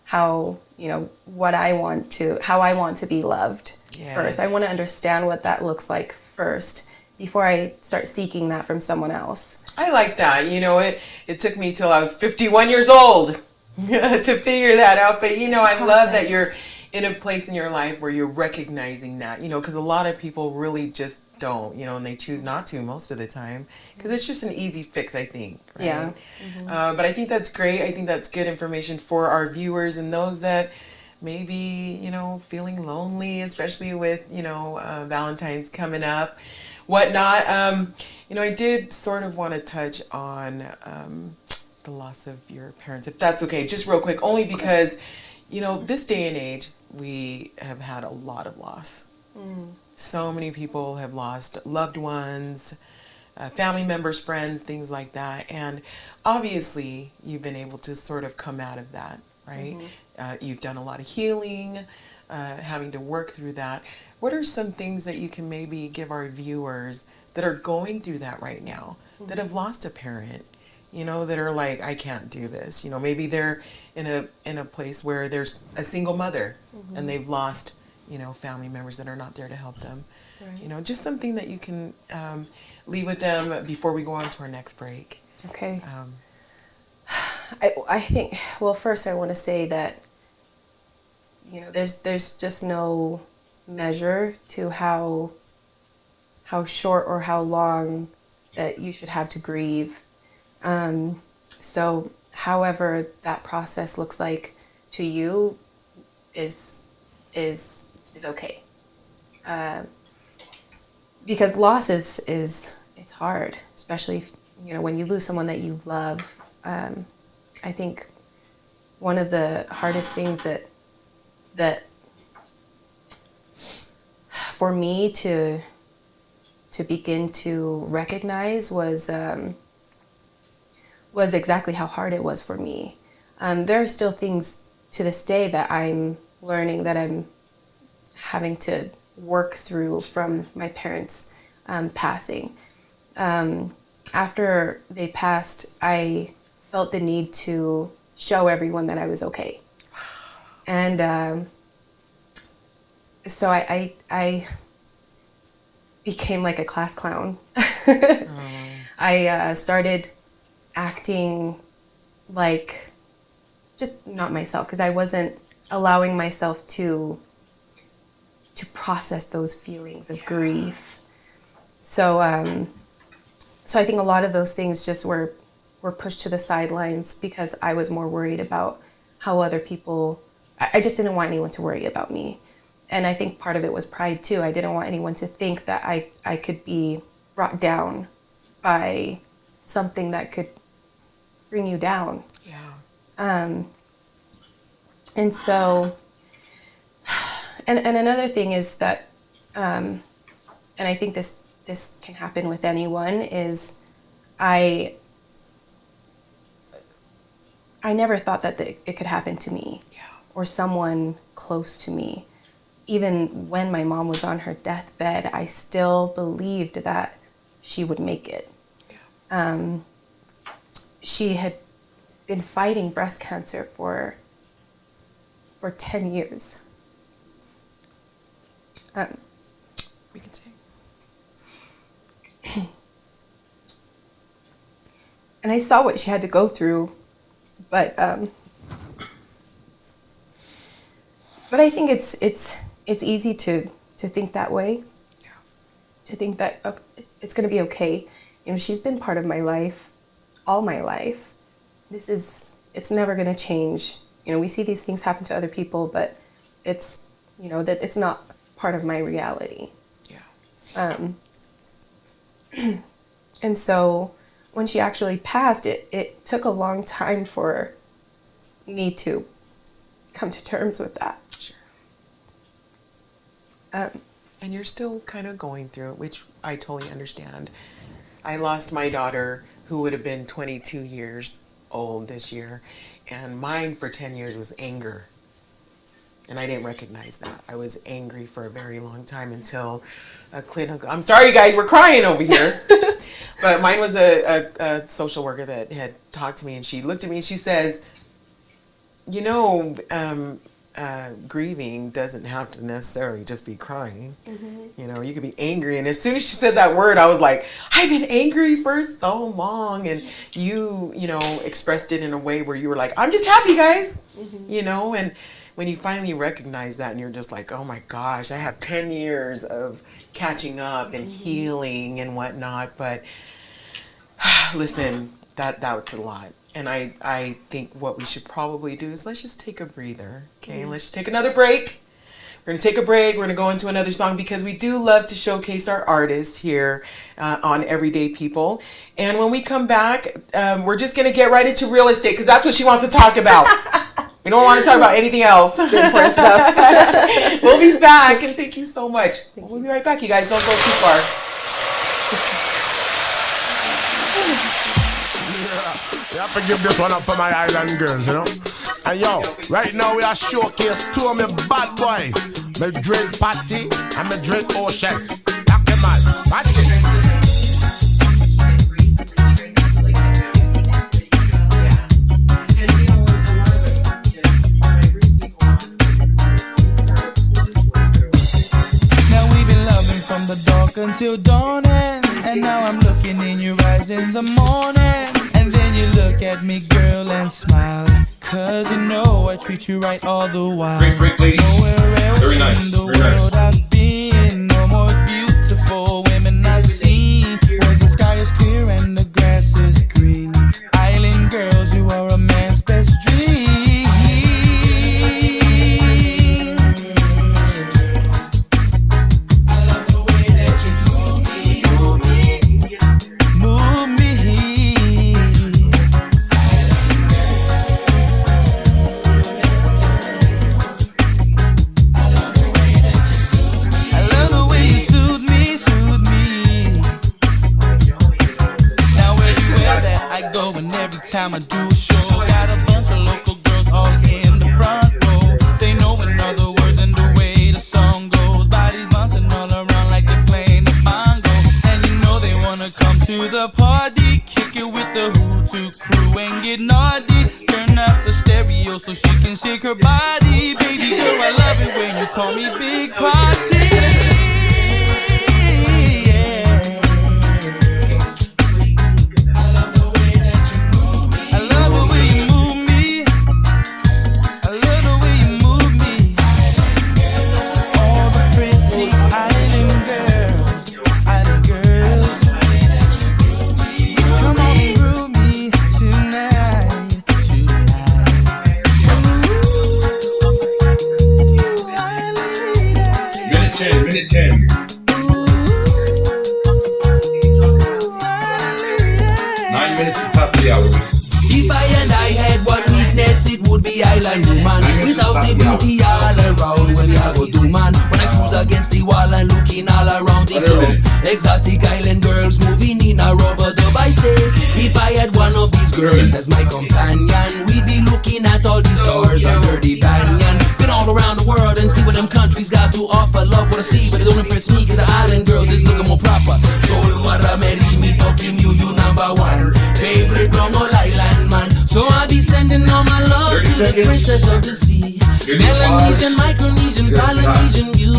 Speaker 4: how I want to be loved first. I want to understand what that looks like first before I start seeking that from someone else.
Speaker 3: I like that. It took me till I was 51 years old to figure that out. But you know,
Speaker 4: It's a
Speaker 3: I love that
Speaker 4: process.
Speaker 3: you're in a place in your life where you're recognizing that, you know, because a lot of people really just don't, you know, and they choose not to most of the time because it's just an easy fix, I think. Right?
Speaker 4: Yeah.
Speaker 3: But I think that's great. I think that's good information for our viewers and those that maybe, you know, feeling lonely, especially with, you know, Valentine's coming up, whatnot. You know, I did sort of want to touch on the loss of your parents, if that's okay, just real quick, only because, you know, this day and age, we have had a lot of loss. So many people have lost loved ones, family members, friends, things like that. And obviously, you've been able to sort of come out of that, right? You've done a lot of healing, having to work through that. What are some things that you can maybe give our viewers that are going through that right now, that have lost a parent? You know, that are like, I can't do this. You know, maybe they're in a place where there's a single mother and they've lost, you know, family members that are not there to help them. You know, just something that you can leave with them before we go on to our next break.
Speaker 4: Okay. I think, well, first I want to say that, you know, there's just no measure to how short or how long that you should have to grieve. So however that process looks like to you is okay. Because loss is it's hard, especially if, you know, when you lose someone that you love. I think one of the hardest things that for me to begin to recognize was exactly how hard it was for me. There are still things to this day that I'm learning, that I'm having to work through from my parents passing. After they passed, I felt the need to show everyone that I was okay. And so I became like a class clown. I started acting like just not myself, because I wasn't allowing myself to process those feelings of grief. So so I think a lot of those things just were pushed to the sidelines because I was more worried about how other people, I just didn't want anyone to worry about me. And I think part of it was pride too. I didn't want anyone to think that I could be brought down by something that could bring you down.
Speaker 3: Yeah.
Speaker 4: And so, and another thing is that, and I think this can happen with anyone, is I never thought that it could happen to me, or someone close to me. Even when my mom was on her deathbed, I still believed that she would make it. She had been fighting breast cancer for 10 years.
Speaker 3: We can see.
Speaker 4: And I saw what she had to go through, but I think it's easy to think that way. To think that it's going to be okay. You know, she's been part of my life, all my life. It's never going to change. You know, we see these things happen to other people, but it's, you know, that it's not part of my reality. And so when she actually passed, it took a long time for me to come to terms with that.
Speaker 3: Sure. And you're still kind of going through it, which I totally understand. I lost my daughter, who would have been 22 years old this year, and mine for 10 years was anger. And I didn't recognize that. I was angry for a very long time until a clinical, I'm sorry guys, we're crying over here. But mine was a social worker that had talked to me, and she looked at me and she says, you know, grieving doesn't have to necessarily just be crying. You know, you could be angry, and as soon as she said that word, I was like, I've been angry for so long, and you know, expressed it in a way where you were like, I'm just happy, guys. You know, and when you finally recognize that, and you're just like, oh my gosh, I have 10 years of catching up and healing and whatnot, but listen, that's a lot. And I think what we should probably do is let's just take a breather, okay? And let's just take another break. We're going to take a break. We're going to go into another song because we do love to showcase our artists here on Everyday People. And when we come back, we're just going to get right into real estate because that's what she wants to talk about. We don't want to talk about anything else.
Speaker 4: Important stuff.
Speaker 3: We'll be back, and thank you so much. We'll be right back, you guys. Don't go too far.
Speaker 5: You have to give this one up for my island girls, you know. And yo, right now we are showcase two of my bad boys. My drink Patty and my drink Ocean. Lock them on, Patty.
Speaker 7: Now we've been loving from the dark until dawning, and now I'm looking in your eyes in the morning. And then you look at me, girl, and smile, 'cause you know I treat you right all the while.
Speaker 2: Great, ladies.
Speaker 7: Nowhere else
Speaker 2: Very nice,
Speaker 7: in the
Speaker 2: very nice.
Speaker 7: world I've been, no more beautiful women I've seen, where the sky is clear and the grass is green. Island girls, you are a man's best dream. I love the way that you move me. I love the way you soothe me. Now everywhere that I go and every time I do a show, got a bunch of local girls all in the front row. They know in other words and the way the song goes. Bodies bouncing all around like they're playing the bongo. And you know they wanna come to the party, kick it with the Hutu crew and get naughty. Turn up the stereo so she can shake her body. Baby girl, I love it when you call me Big Party. I love the way you move me. I love the way you move me. All the pretty island girls. Come on, groove me tonight.
Speaker 2: Minute 10. Nine minutes to top of the hour.
Speaker 8: If I and I had one weakness, it would be island woman. Without the beauty all around, when I go do man. When I cruise against the wall and looking all around the club. Exotic island girls moving in a rubber dub. I say, if I had one of these girls as my companion, we'd be looking at all these stars under the banyan. Been all around the world and see what them countries got to offer. Love what I see, but it don't impress me, 'cause the island girls is looking more proper. Soul Guarameri, me talking you number one. Favorite Brongo Island man. So I be sending all my love to the princess of the sea. Melanesian, Micronesian, Polynesian beauty.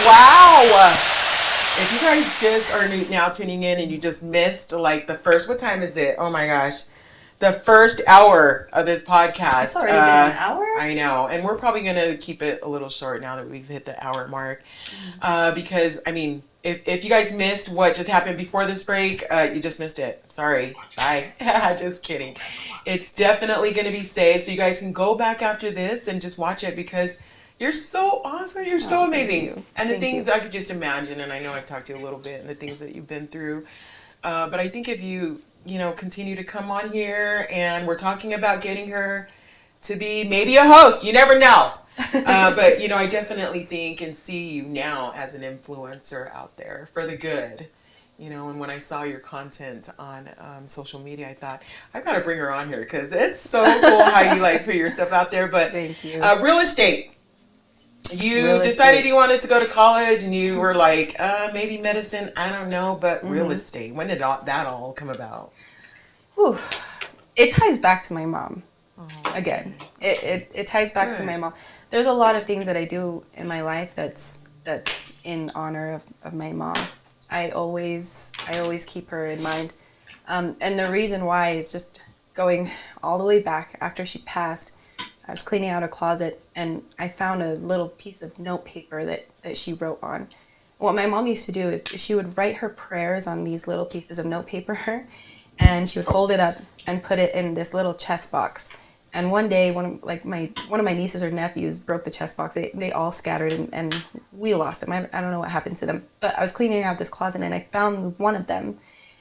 Speaker 3: Wow! If you guys just are now tuning in and you just missed like the first, what time is it? Oh my gosh. The first hour of this podcast.
Speaker 4: It's already been an hour?
Speaker 3: I know. And we're probably going to keep it a little short now that we've hit the hour mark. Because, I mean, if you guys missed what just happened before this break, you just missed it. Sorry. Bye. Just kidding. It's definitely going to be saved. So you guys can go back after this and just watch it because you're so awesome. You're so amazing. And the things I could just imagine, and I know I've talked to you a little bit, and the things that you've been through. But I think if you continue to come on here, and we're talking about getting her to be maybe a host. You never know. But you know, I definitely think and see you now as an influencer out there for the good. You know, and when I saw your content on social media, I thought I've got to bring her on here because it's so cool how you like put your stuff out there. But
Speaker 4: Thank you.
Speaker 3: Real estate. You
Speaker 4: Real
Speaker 3: decided
Speaker 4: estate.
Speaker 3: you wanted to go to college, and you were like, maybe medicine. I don't know, but real estate. When did that all come about?
Speaker 4: Whew. It ties back to my mom. Again, it ties back to my mom. There's a lot of things that I do in my life that's in honor of my mom. I always keep her in mind. And the reason why is just going all the way back after she passed. I was cleaning out a closet and I found a little piece of note paper that she wrote on. What my mom used to do is she would write her prayers on these little pieces of note paper and she would fold it up and put it in this little chest box. And one day, one of my nieces or nephews broke the chest box. They all scattered and we lost them. I don't know what happened to them. But I was cleaning out this closet and I found one of them.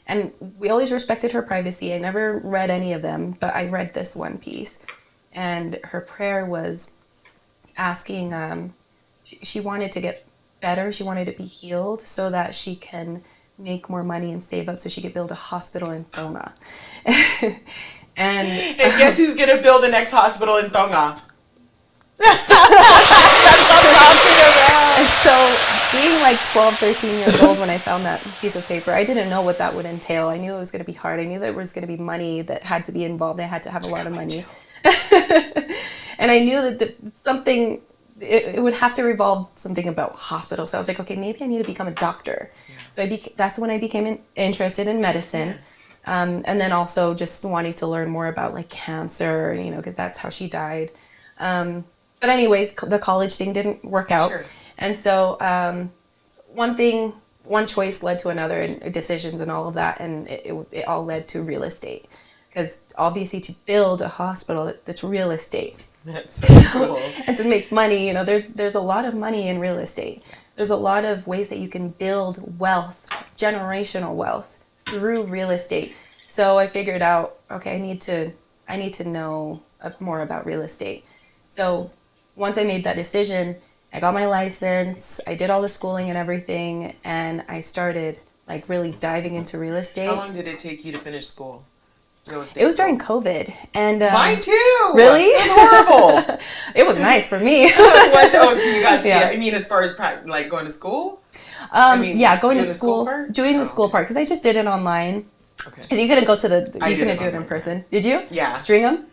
Speaker 4: And we always respected her privacy. I never read any of them, but I read this one piece. And her prayer was asking, she wanted to get better. She wanted to be healed so that she can make more money and save up so she could build a hospital in Tonga. And
Speaker 3: guess who's gonna build the next hospital in Tonga?
Speaker 4: And so being like 12, 13 years old when I found that piece of paper, I didn't know what that would entail. I knew it was going to be hard. I knew there was going to be money that had to be involved. I had to have a lot of money. And I knew that it would have to revolve something about hospitals. So I was like, okay, maybe I need to become a doctor. So that's when I became interested in medicine. And then also just wanting to learn more about like cancer, you know, because that's how she died. But anyway, the college thing didn't work out.
Speaker 3: Sure.
Speaker 4: And so one choice led to another and decisions and all of that. And it all led to real estate. Because obviously to build a hospital, that's real estate.
Speaker 3: That's so cool.
Speaker 4: And to make money, you know, there's a lot of money in real estate. There's a lot of ways that you can build wealth, generational wealth through real estate. So I figured out, okay, I need to know more about real estate. So once I made that decision, I got my license, I did all the schooling and everything, and I started like really diving into real estate.
Speaker 3: How long did it take you to finish school? Real estate.
Speaker 4: It was during COVID, and
Speaker 3: mine too.
Speaker 4: Really?
Speaker 3: It was horrible.
Speaker 4: It was nice for me.
Speaker 3: You got to.
Speaker 4: Yeah.
Speaker 3: I mean, as far as like going to school.
Speaker 4: Going to school,
Speaker 3: part?
Speaker 4: doing the school part, because I just did it online.
Speaker 3: Okay.
Speaker 4: Because you couldn't go to you couldn't do it in
Speaker 3: online.
Speaker 4: person. Did you?
Speaker 3: Yeah.
Speaker 4: Stringham?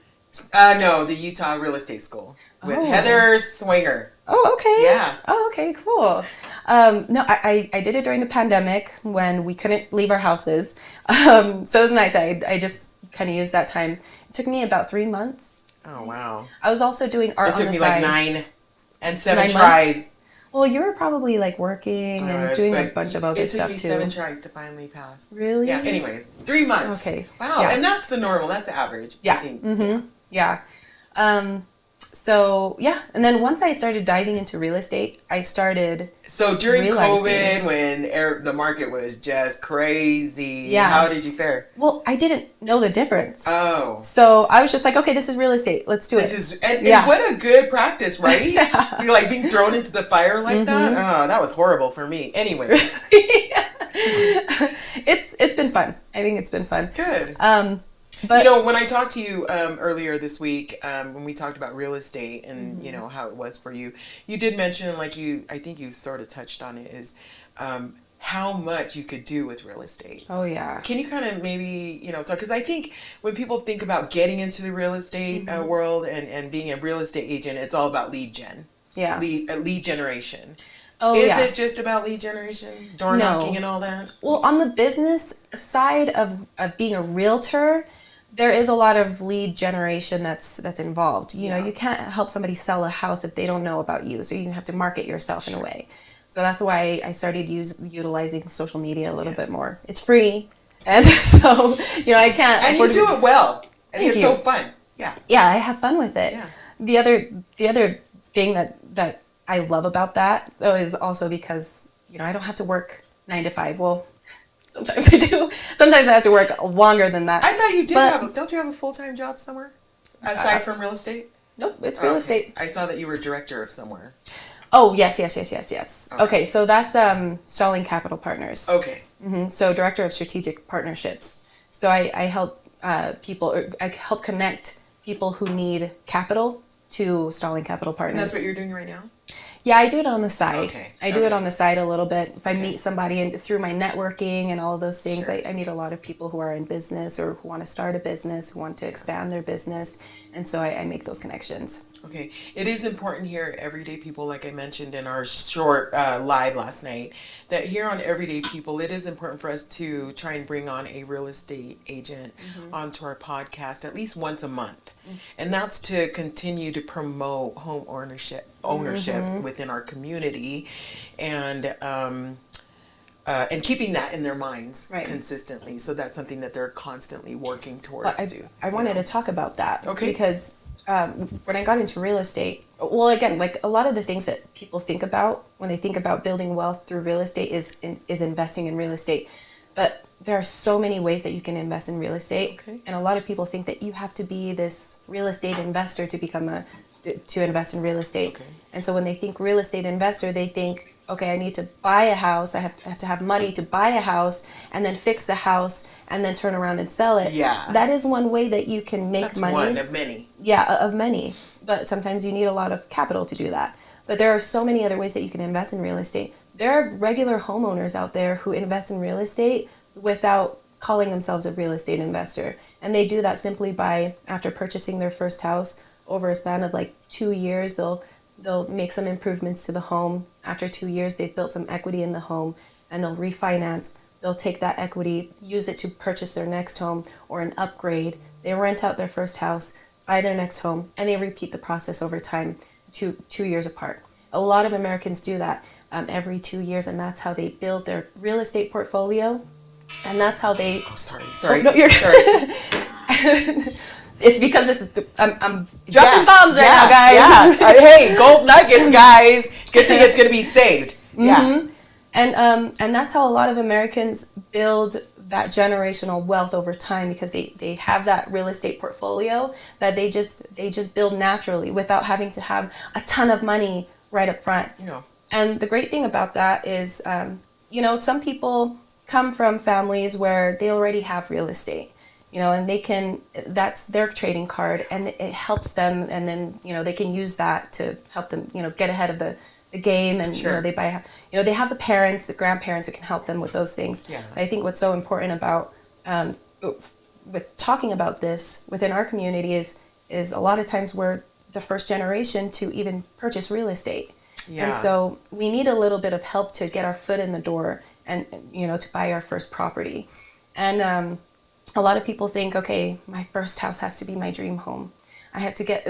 Speaker 3: No, the Utah Real Estate School with Heather Swinger.
Speaker 4: Oh, okay.
Speaker 3: Yeah.
Speaker 4: Oh, okay, cool. No, I did it during the pandemic when we couldn't leave our houses. So it was nice. I just kind of used that time. It took me about 3 months.
Speaker 3: Oh, wow.
Speaker 4: I was also doing art
Speaker 3: It
Speaker 4: on
Speaker 3: took
Speaker 4: the
Speaker 3: me
Speaker 4: side.
Speaker 3: like 9 and 7
Speaker 4: 9
Speaker 3: tries.
Speaker 4: months? Well, you were probably like working and doing a bunch of other stuff too.
Speaker 3: It took me 7 tries to finally pass.
Speaker 4: Really?
Speaker 3: Yeah, anyways. 3 months.
Speaker 4: Okay.
Speaker 3: Wow,
Speaker 4: Yeah.
Speaker 3: and that's the normal. That's average.
Speaker 4: Yeah.
Speaker 3: I think.
Speaker 4: Mm-hmm. Yeah. So yeah, and then once I started diving into real estate, I started.
Speaker 3: So during
Speaker 4: realizing-
Speaker 3: COVID, when the market was just crazy,
Speaker 4: Yeah.
Speaker 3: how did you fare?
Speaker 4: Well, I didn't know the difference.
Speaker 3: Oh.
Speaker 4: So I was just like, okay, this is real estate. Let's do
Speaker 3: This
Speaker 4: it.
Speaker 3: is and
Speaker 4: Yeah.
Speaker 3: what a good practice, right?
Speaker 4: Yeah.
Speaker 3: You're like being thrown into the fire like that.
Speaker 4: Mm-hmm.
Speaker 3: Oh, that was horrible for me. Anyway,
Speaker 4: It's been fun. I think it's been fun.
Speaker 3: good.
Speaker 4: But
Speaker 3: You know, when I talked to you earlier this week, when we talked about real estate and you know how it was for you, you did mention I think you sort of touched on it, is how much you could do with real estate.
Speaker 4: oh yeah.
Speaker 3: Can you kind of maybe, talk? Because I think when people think about getting into the real estate world and being a real estate agent, it's all about lead gen.
Speaker 4: Yeah.
Speaker 3: Lead generation.
Speaker 4: Oh
Speaker 3: Is
Speaker 4: yeah.
Speaker 3: it just about lead generation? Door
Speaker 4: No.
Speaker 3: knocking and all that?
Speaker 4: Well, on the business side of being a realtor, there is a lot of lead generation that's involved. You know, you can't help somebody sell a house if they don't know about you. So you have to market yourself in a way. So that's why I started utilizing social media a little bit more. It's free. And so, I can't.
Speaker 3: And you do it well. And
Speaker 4: Thank
Speaker 3: it's
Speaker 4: you.
Speaker 3: so fun. Yeah.
Speaker 4: Yeah, I have fun with it.
Speaker 3: Yeah.
Speaker 4: The other thing that I love about that though is also because, I don't have to work 9 to 5. Well, sometimes I do. Sometimes I have to work longer than that.
Speaker 3: I thought you did
Speaker 4: But-
Speaker 3: don't you have a full-time job somewhere? Aside from real estate?
Speaker 4: Nope, it's real estate.
Speaker 3: I saw that you were director of somewhere.
Speaker 4: Oh, yes. Okay, so that's Stalling Capital Partners.
Speaker 3: Okay.
Speaker 4: So director of strategic partnerships. So I help people, or I help connect people who need capital to Stalling Capital Partners.
Speaker 3: And that's what you're doing right now?
Speaker 4: Yeah, I do it on the side.
Speaker 3: Okay.
Speaker 4: I do it on the side a little bit. If I meet somebody and through my networking and all of those things,
Speaker 3: Sure.
Speaker 4: I meet a lot of people who are in business or who want to start a business, who want to expand their business. And so I make those connections.
Speaker 3: Okay. It is important here, Everyday People, like I mentioned in our short live last night, that here on Everyday People, it is important for us to try and bring on a real estate agent onto our podcast at least once a month. And that's to continue to promote home ownership within our community, and keeping that in their minds consistently. So that's something that they're constantly working towards.
Speaker 4: I wanted to talk about that because when I got into real estate, well, again, like a lot of the things that people think about when they think about building wealth through real estate is investing in real estate. But there are so many ways that you can invest in real estate. And a lot of people think that you have to be this real estate investor to invest in real estate. And so when they think real estate investor, they think, okay, I need to buy a house. I have to have money to buy a house and then fix the house and then turn around and sell it.
Speaker 3: Yeah.
Speaker 4: That is one way that you can make money.
Speaker 3: That's one of many.
Speaker 4: Yeah, of many. But sometimes you need a lot of capital to do that. But there are so many other ways that you can invest in real estate. There are regular homeowners out there who invest in real estate without calling themselves a real estate investor. And they do that simply by, after purchasing their first house, over a span of like 2 years, they'll make some improvements to the home. After 2 years, they've built some equity in the home, and they'll refinance. They'll take that equity, use it to purchase their next home or an upgrade. They rent out their first house, buy their next home, and they repeat the process over time, 2 years apart. A lot of Americans do that every 2 years, and that's how they build their real estate portfolio. And that's how they...
Speaker 3: Oh, sorry.
Speaker 4: Oh, no, you're sorry. It's because I'm dropping bombs right now, guys.
Speaker 3: Yeah. Hey, gold nuggets, guys. Good thing it's going to be saved. Yeah.
Speaker 4: And that's how a lot of Americans build that generational wealth over time, because they have that real estate portfolio that they just build naturally without having to have a ton of money right up front.
Speaker 3: Yeah.
Speaker 4: And the great thing about that is, some people come from families where they already have real estate, and that's their trading card, and it helps them, and then, they can use that to help them, get ahead of the game, and,
Speaker 3: Sure.
Speaker 4: they they have the parents, the grandparents who can help them with those things.
Speaker 3: Yeah.
Speaker 4: I think what's so important about, with talking about this within our community is a lot of times we're the first generation to even purchase real estate.
Speaker 3: Yeah.
Speaker 4: And so we need a little bit of help to get our foot in the door and, to buy our first property. And a lot of people think, okay, my first house has to be my dream home.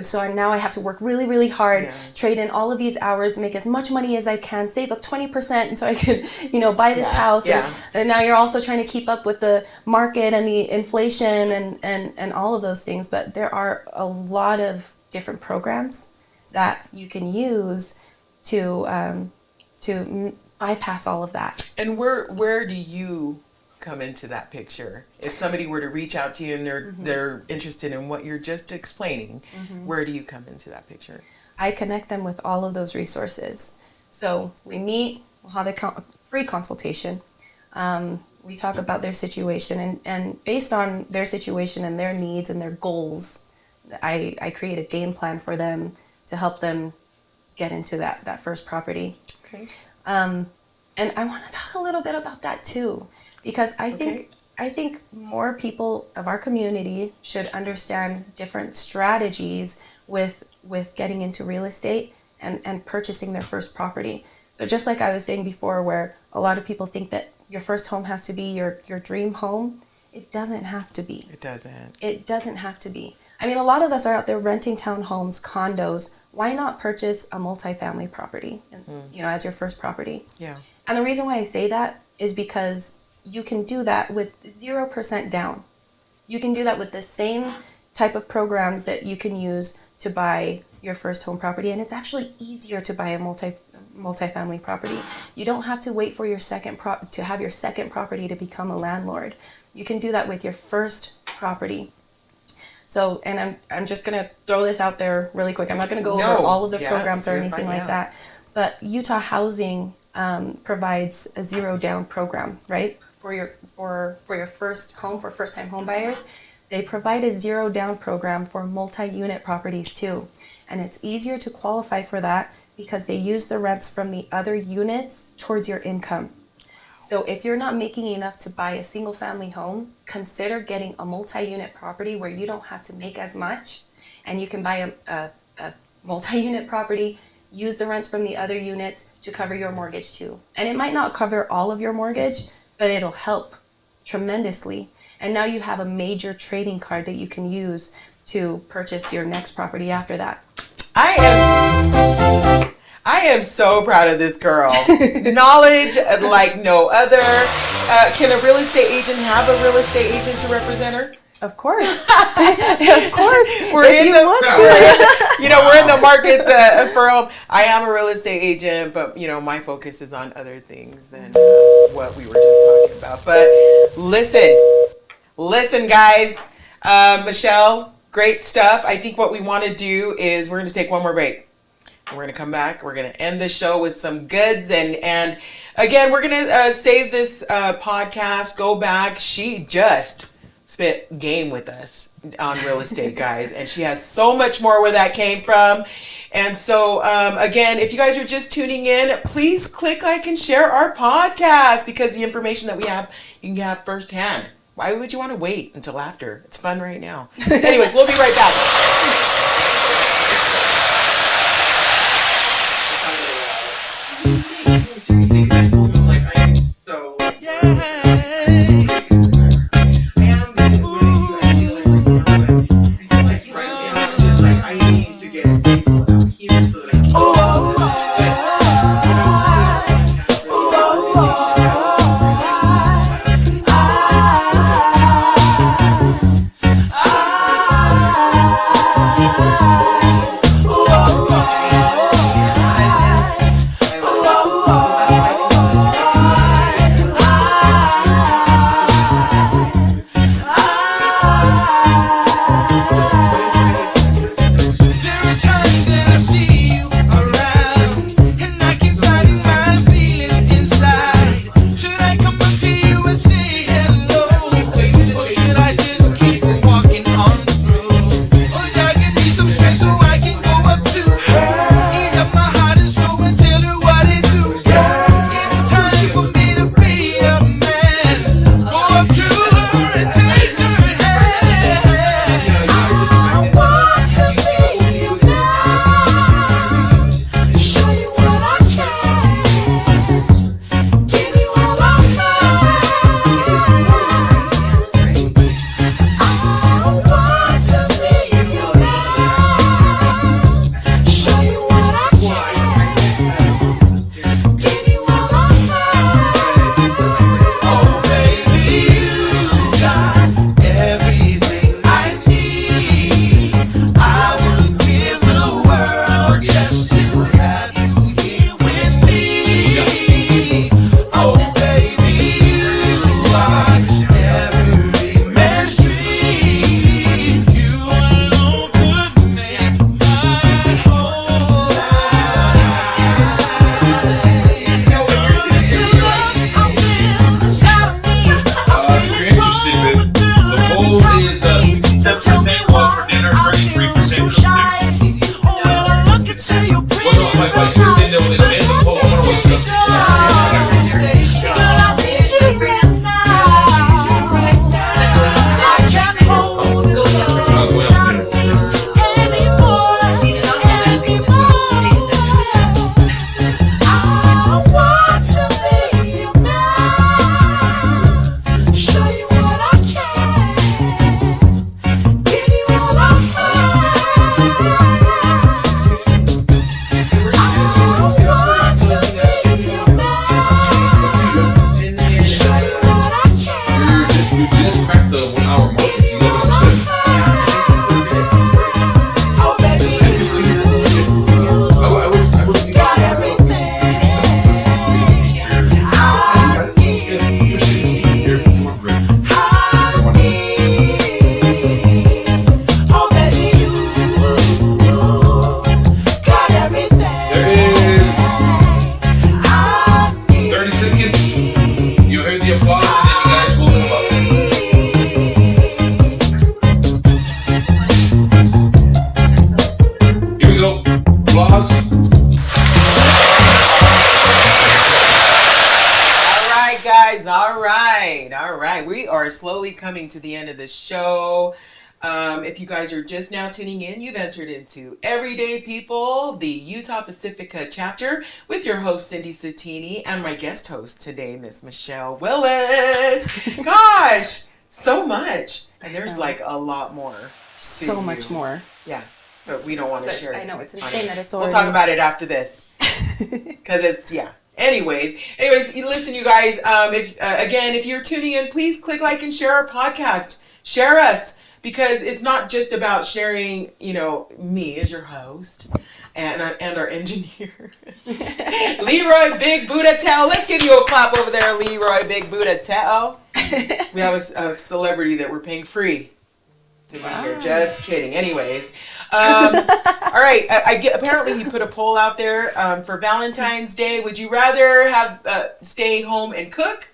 Speaker 4: So now I have to work really, really hard, trade in all of these hours, make as much money as I can, save up 20% so I can, buy this house.
Speaker 3: Yeah.
Speaker 4: And now you're also trying to keep up with the market and the inflation and all of those things. But there are a lot of different programs that you can use to bypass all of that.
Speaker 3: And where do you come into that picture? If somebody were to reach out to you and they're interested in what you're just explaining, where do you come into that picture?
Speaker 4: I connect them with all of those resources. So we meet, we'll have a free consultation. We talk about their situation, and based on their situation and their needs and their goals, I create a game plan for them to help them get into that first property.
Speaker 3: Okay.
Speaker 4: And I want to talk a little bit about that too, because I think more people of our community should understand different strategies with getting into real estate and purchasing their first property. So just like I was saying before, where a lot of people think that your first home has to be your dream home, it doesn't have to be.
Speaker 3: It doesn't.
Speaker 4: It doesn't have to be. I mean, a lot of us are out there renting townhomes, condos. Why not purchase a multifamily property, as your first property?
Speaker 3: Yeah.
Speaker 4: And the reason why I say that is because you can do that with 0% down. You can do that with the same type of programs that you can use to buy your first home property, and it's actually easier to buy a multifamily property. You don't have to wait for your to have your second property to become a landlord. You can do that with your first property. So, and I'm just gonna throw this out there really quick. I'm not gonna go
Speaker 3: No.
Speaker 4: over all of the
Speaker 3: Yeah,
Speaker 4: programs or
Speaker 3: you're
Speaker 4: anything
Speaker 3: fine,
Speaker 4: like
Speaker 3: yeah.
Speaker 4: that. But Utah Housing provides a zero down program, right? For your first home, for first time home buyers. They provide a zero down program for multi-unit properties too. And it's easier to qualify for that because they use the rents from the other units towards your income. So if you're not making enough to buy a single family home, consider getting a multi-unit property where you don't have to make as much and you can buy a multi-unit property, use the rents from the other units to cover your mortgage too. And it might not cover all of your mortgage, but it'll help tremendously. And now you have a major trading card that you can use to purchase your next property after that.
Speaker 3: I am so proud of this girl. Knowledge like no other. Can a real estate agent have a real estate agent to represent her?
Speaker 4: Of course. Of course.
Speaker 3: We're in the we're in the markets for home. I am a real estate agent, but my focus is on other things than what we were just talking about. But listen, guys. Michelle, great stuff. I think what we want to do is we're going to take one more break. We're going to come back. We're going to end the show with some goods. And again, we're going to save this podcast. Go back. She just spit game with us on real estate, guys. And she has so much more where that came from. And so, again, if you guys are just tuning in, please click like and share our podcast because the information that we have, you can have firsthand. Why would you want to wait until after? It's fun right now. Anyways, we'll be right back. Seriously, I told him, I am so... I am going to do I feel like right now, I'm just I need to get people out here so that I can get all this.
Speaker 2: house.
Speaker 3: All right, guys. All right. We are slowly coming to the end of the show. If you guys are just now tuning in, you've entered into Everyday People, the Utah Pacifica chapter, with your host, Cindy Sattini, and my guest host today, Miss Michele Willis. Gosh, so much. And there's like a lot more.
Speaker 4: So much more.
Speaker 3: Yeah, but we don't want to share it.
Speaker 4: I know, it's insane that it's already...
Speaker 3: We'll talk about it after this. Because it's, yeah. Anyways, listen, you guys, if you're tuning in, please click like and share our podcast. Share us. Because it's not just about sharing, me as your host and our engineer, Leroy Big Buddha Tao. Let's give you a clap over there, Leroy Big Buddha Tao. We have a celebrity that we're paying free to be here. Just kidding. Anyways, all right. Apparently he put a poll out there for Valentine's Day. Would you rather have stay home and cook?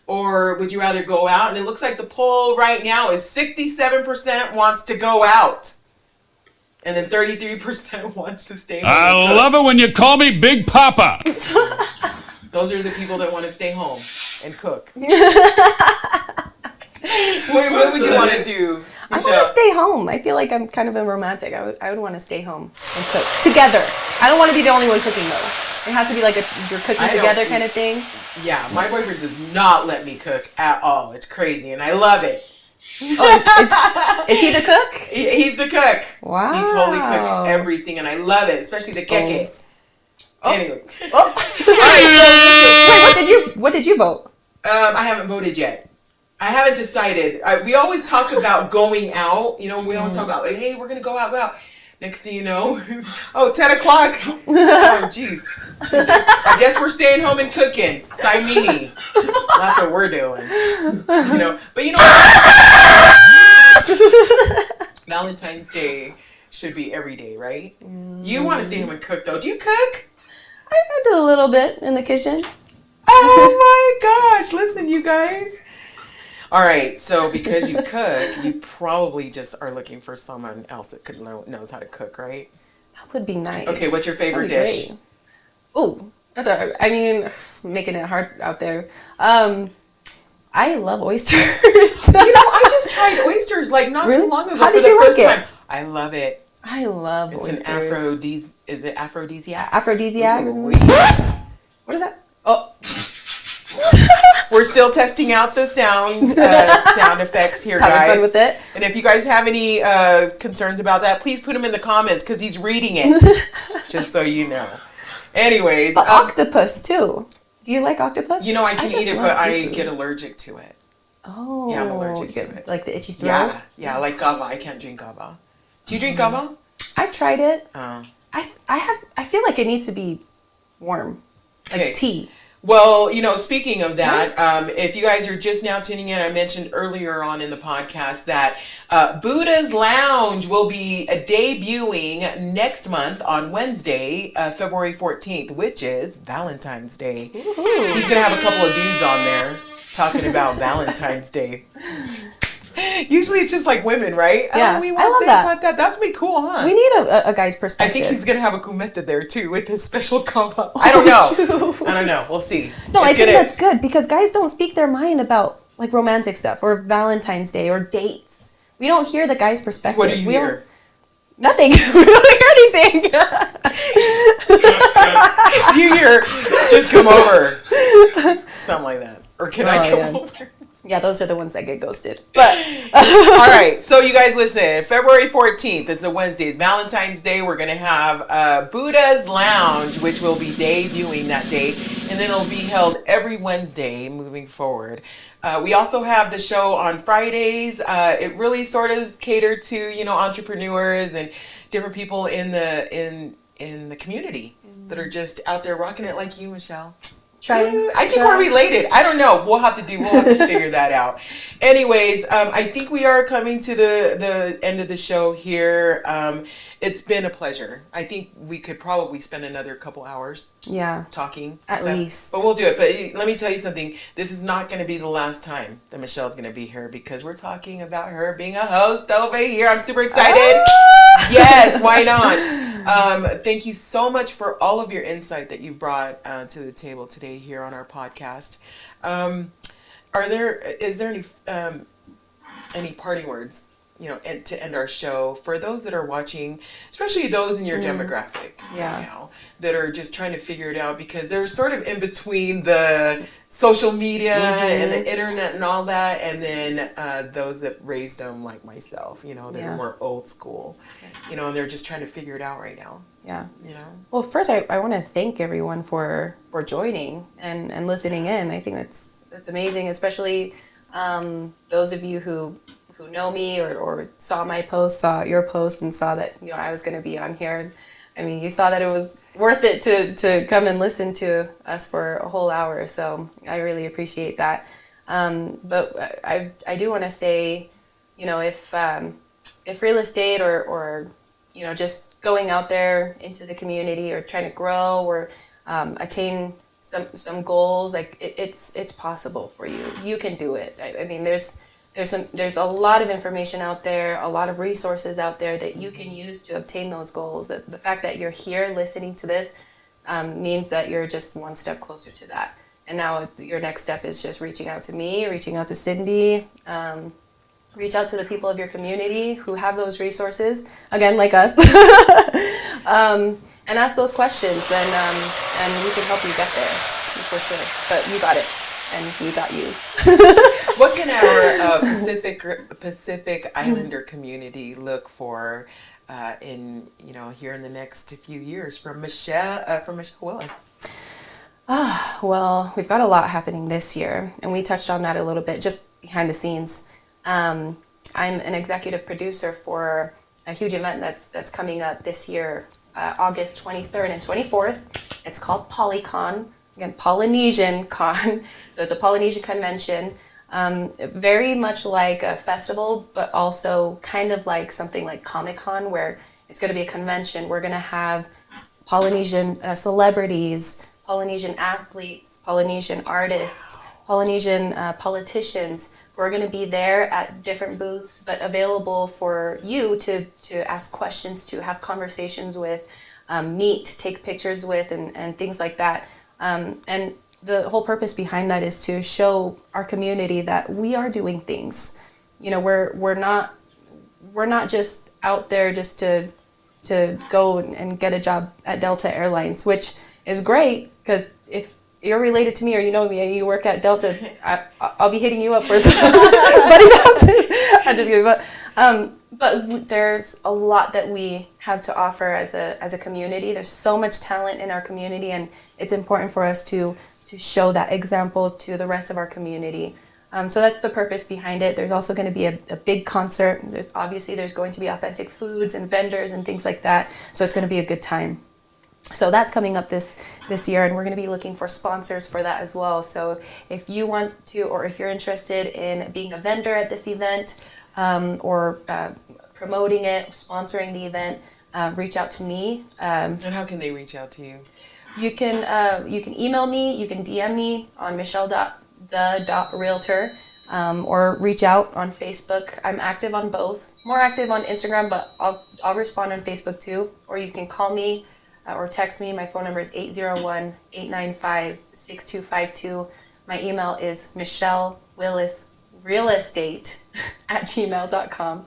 Speaker 3: Or would you rather go out? And it looks like the poll right now is 67% wants to go out. And then 33% wants to stay home.
Speaker 9: I love it when you call me Big Papa.
Speaker 3: Those are the people that want to stay home and cook. What would you want to do,
Speaker 4: I
Speaker 3: Michele?
Speaker 4: want to stay home. I feel like I'm kind of a romantic. I would want to stay home and cook together. I don't want to be the only one cooking though. It has to be like you're cooking together kind of thing.
Speaker 3: Yeah, my boyfriend does not let me cook at all. It's crazy, and I love it.
Speaker 4: Oh, is he the cook?
Speaker 3: He's the cook.
Speaker 4: Wow.
Speaker 3: He totally cooks everything, and I love it, especially the keke.
Speaker 4: Oh.
Speaker 3: Anyway.
Speaker 4: Oh. All right, so wait, what did you vote?
Speaker 3: I haven't voted yet. I haven't decided. We always talk about going out. We always talk about, like, hey, we're going to go out. Next thing you know, 10 o'clock. Oh, jeez. I guess we're staying home and cooking. Saimini. That's what we're doing. But Valentine's Day should be every day, right? You want to stay home and cook, though. Do you cook?
Speaker 4: I do a little bit in the kitchen.
Speaker 3: Oh, my gosh. Listen, you guys. All right, so because you cook, you probably just are looking for someone else that knows how to cook, right?
Speaker 4: That would be nice.
Speaker 3: Okay, what's your favorite dish?
Speaker 4: Oh, that's making it hard out there. I love oysters.
Speaker 3: I just tried oysters not too long ago.
Speaker 4: How did
Speaker 3: for the
Speaker 4: you
Speaker 3: first
Speaker 4: like it?
Speaker 3: time. I love it.
Speaker 4: I love oysters.
Speaker 3: Is it aphrodisiac?
Speaker 4: Aphrodisiac?
Speaker 3: Ooh,
Speaker 4: What is that? Oh.
Speaker 3: We're still testing out the sound effects here,
Speaker 4: Having
Speaker 3: guys.
Speaker 4: fun with it.
Speaker 3: And if you guys have any concerns about that, please put them in the comments because he's reading it. Just so you know. Anyways.
Speaker 4: But octopus, too. Do you like octopus?
Speaker 3: I can eat it, but
Speaker 4: seafood.
Speaker 3: I get allergic to it.
Speaker 4: Oh.
Speaker 3: Yeah, I'm allergic to it.
Speaker 4: Like the itchy throat?
Speaker 3: Yeah, like gava. I can't drink gava. Do you drink gava?
Speaker 4: I've tried it.
Speaker 3: Oh.
Speaker 4: I feel like it needs to be warm. Like
Speaker 3: Okay.
Speaker 4: tea.
Speaker 3: Well, speaking of that, if you guys are just now tuning in, I mentioned earlier on in the podcast that Buddha's Lounge will be debuting next month on Wednesday, February 14th, which is Valentine's Day. Ooh. He's going to have a couple of dudes on there talking about Valentine's Day. Usually it's just like women, right?
Speaker 4: Yeah,
Speaker 3: we want
Speaker 4: I love
Speaker 3: this,
Speaker 4: that.
Speaker 3: want that. That's be cool, huh?
Speaker 4: We need a guy's
Speaker 3: I
Speaker 4: perspective.
Speaker 3: think he's gonna have a kumeta there too with his special combo. I don't know. I don't know. We'll see.
Speaker 4: No, I think that's good because guys don't speak their mind about like romantic stuff or Valentine's Day or dates. We don't hear the guy's perspective.
Speaker 3: What do you hear?
Speaker 4: Nothing. We don't hear anything.
Speaker 3: You hear, just come over. Something like that. Or can I come over?
Speaker 4: Yeah, those are the ones that get ghosted. But
Speaker 3: all right, so you guys listen. February 14th, it's a Wednesday. It's Valentine's Day. We're going to have Buddha's Lounge, which will be debuting that day. And then it'll be held every Wednesday moving forward. We also have the show on Fridays. It really sort of is catered to, entrepreneurs and different people in the community that are just out there rocking it like you, Michele. I think we're related. I don't know. We'll have to figure that out. Anyways, I think we are coming to the end of the show here. It's been a pleasure. I think we could probably spend another couple hours talking.
Speaker 4: At least.
Speaker 3: But we'll do it. But let me tell you something. This is not going to be the last time that Michele's going to be here because we're talking about her being a host over here. I'm super excited. Yes, why not? Thank you so much for all of your insight that you brought to the table today here on our podcast. Is there any parting words, and to end our show for those that are watching, especially those in your demographic, that are just trying to figure it out, because they're sort of in between the social media and the internet and all that, and then those that raised them like myself, that are more old school, and they're just trying to figure it out right now.
Speaker 4: Yeah. Well, first I want to thank everyone for joining and listening in. I think that's amazing, especially those of you who know me or saw my post, saw your post, and saw that I was going to be on here. I mean, you saw that it was worth it to come and listen to us for a whole hour. So I really appreciate that. But I do want to say, if real estate or just going out there into the community or trying to grow or attain some goals, like it's possible for you. You can do it. I mean, there's a lot of information out there, a lot of resources out there that you can use to obtain those goals. The fact that you're here listening to this means that you're just one step closer to that. And now your next step is just reaching out to me, reaching out to Cindy, reach out to the people of your community who have those resources, again, like us, and ask those questions, and we can help you get there, for sure. But you got it, and we got you.
Speaker 3: What can our Pacific Islander community look for in here in the next few years from Michele Willis?
Speaker 4: Well, we've got a lot happening this year, and we touched on that a little bit just behind the scenes. I'm an executive producer for a huge event that's coming up this year, August 23rd and 24th. It's called PolyCon. Again, Polynesian Con. So it's a Polynesian convention. Very much like a festival, but also kind of like something like Comic-Con, where it's going to be a convention. We're going to have Polynesian celebrities, Polynesian athletes, Polynesian artists, Polynesian politicians who are going to be there at different booths, but available for you to ask questions, to have conversations with, meet, take pictures with, and things like that. And the whole purpose behind that is to show our community that we are doing things. We're not just out there just to go and get a job at Delta Airlines, which is great, because if you're related to me or you know me and you work at Delta, I'll be hitting you up for some buddy passes. I'm just kidding, but there's a lot that we have to offer as a community. There's so much talent in our community, and it's important for us to show that example to the rest of our community. So that's the purpose behind it. There's also going to be a big concert. There's going to be authentic foods and vendors and things like that. So it's going to be a good time. So that's coming up this year, and we're going to be looking for sponsors for that as well. So if you want to, or if you're interested in being a vendor at this event, or promoting it, sponsoring the event, reach out to me.
Speaker 3: And how can they reach out to you?
Speaker 4: You can email me, you can DM me on michele.the.realtor, or reach out on Facebook. I'm active on both. More active on Instagram, but I'll respond on Facebook too. Or you can call me or text me. My phone number is 801-895-6252. My email is michelewillisrealestate@gmail.com.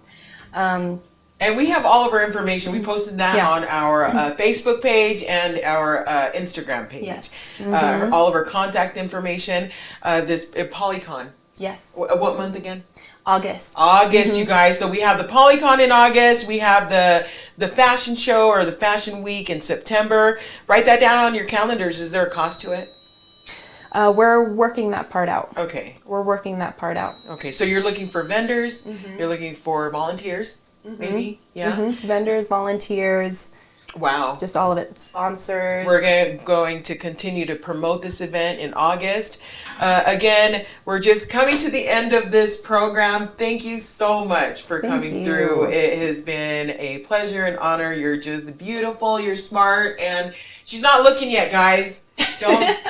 Speaker 3: And we have all of our information. We posted that on our Facebook page and our Instagram page.
Speaker 4: Yes.
Speaker 3: All of our contact information. This PolyCon.
Speaker 4: Yes.
Speaker 3: What month again?
Speaker 4: August.
Speaker 3: You guys. So we have the PolyCon in August. We have the fashion show or the fashion week in September. Write that down on your calendars. Is there a cost to it?
Speaker 4: We're working that part out.
Speaker 3: Okay.
Speaker 4: We're working that part out.
Speaker 3: Okay. So you're looking for vendors. You're looking for volunteers. Maybe. Yeah.
Speaker 4: Vendors, volunteers.
Speaker 3: Wow.
Speaker 4: Just all of it. Sponsors.
Speaker 3: We're going to continue to promote this event in August. Again, we're just coming to the end of this program. Thank you so much for coming through. It has been a pleasure and honor. You're just beautiful. You're smart. And she's not looking yet, guys. Don't
Speaker 4: mess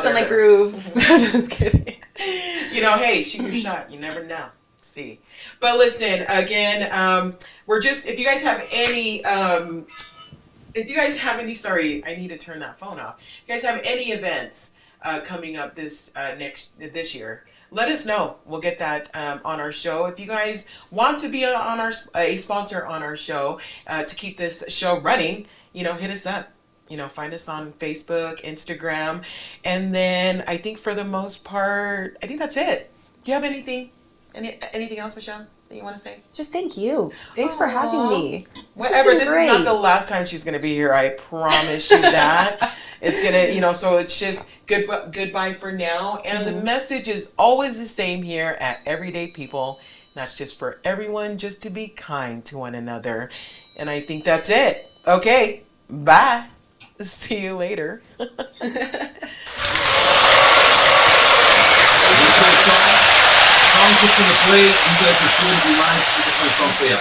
Speaker 4: up my groove. I'm just kidding.
Speaker 3: Hey, shoot your shot. You never know. See. But listen, again, we're just, if you guys have any, sorry, I need to turn that phone off. If you guys have any events coming up this year, let us know. We'll get that on our show. If you guys want to be a sponsor on our show to keep this show running, hit us up. Find us on Facebook, Instagram, and then I think for the most part, I think that's it. Do you have anything else, Michelle, that you want to say?
Speaker 4: Just thank you. Thanks for having me.
Speaker 3: Whatever. This is not the last time she's going to be here. I promise you that. It's going to, so it's just goodbye for now. And the message is always the same here at Everyday People. That's just for everyone just to be kind to one another. And I think that's it. Okay. Bye. See you later.
Speaker 2: Song just gonna play. You guys are sure to be live. So the play song play up.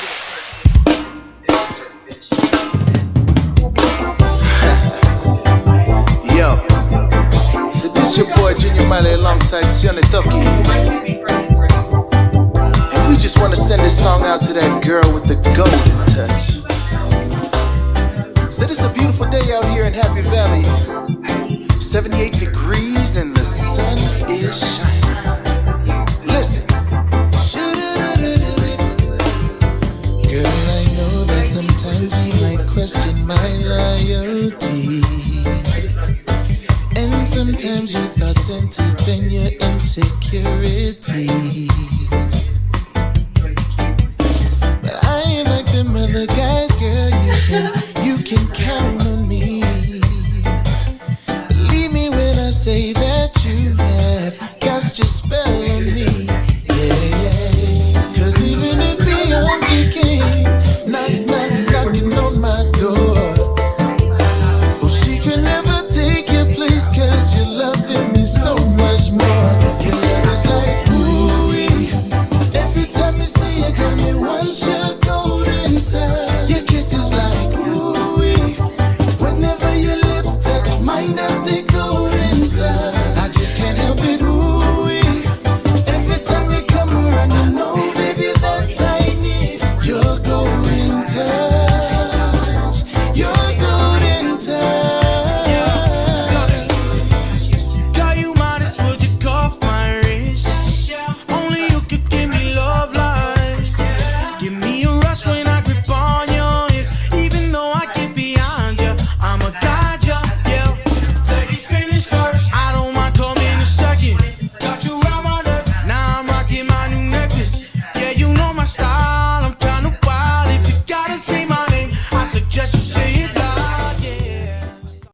Speaker 10: Yo, so this your boy Junior Miley alongside Sione Toki, and we just want to send this song out to that girl with the golden touch. So this is a beautiful day out here in Happy Valley. 78 degrees and the sun is shining. Listen. Girl, I know that sometimes you might question my loyalty, and sometimes your thoughts entertain your insecurity.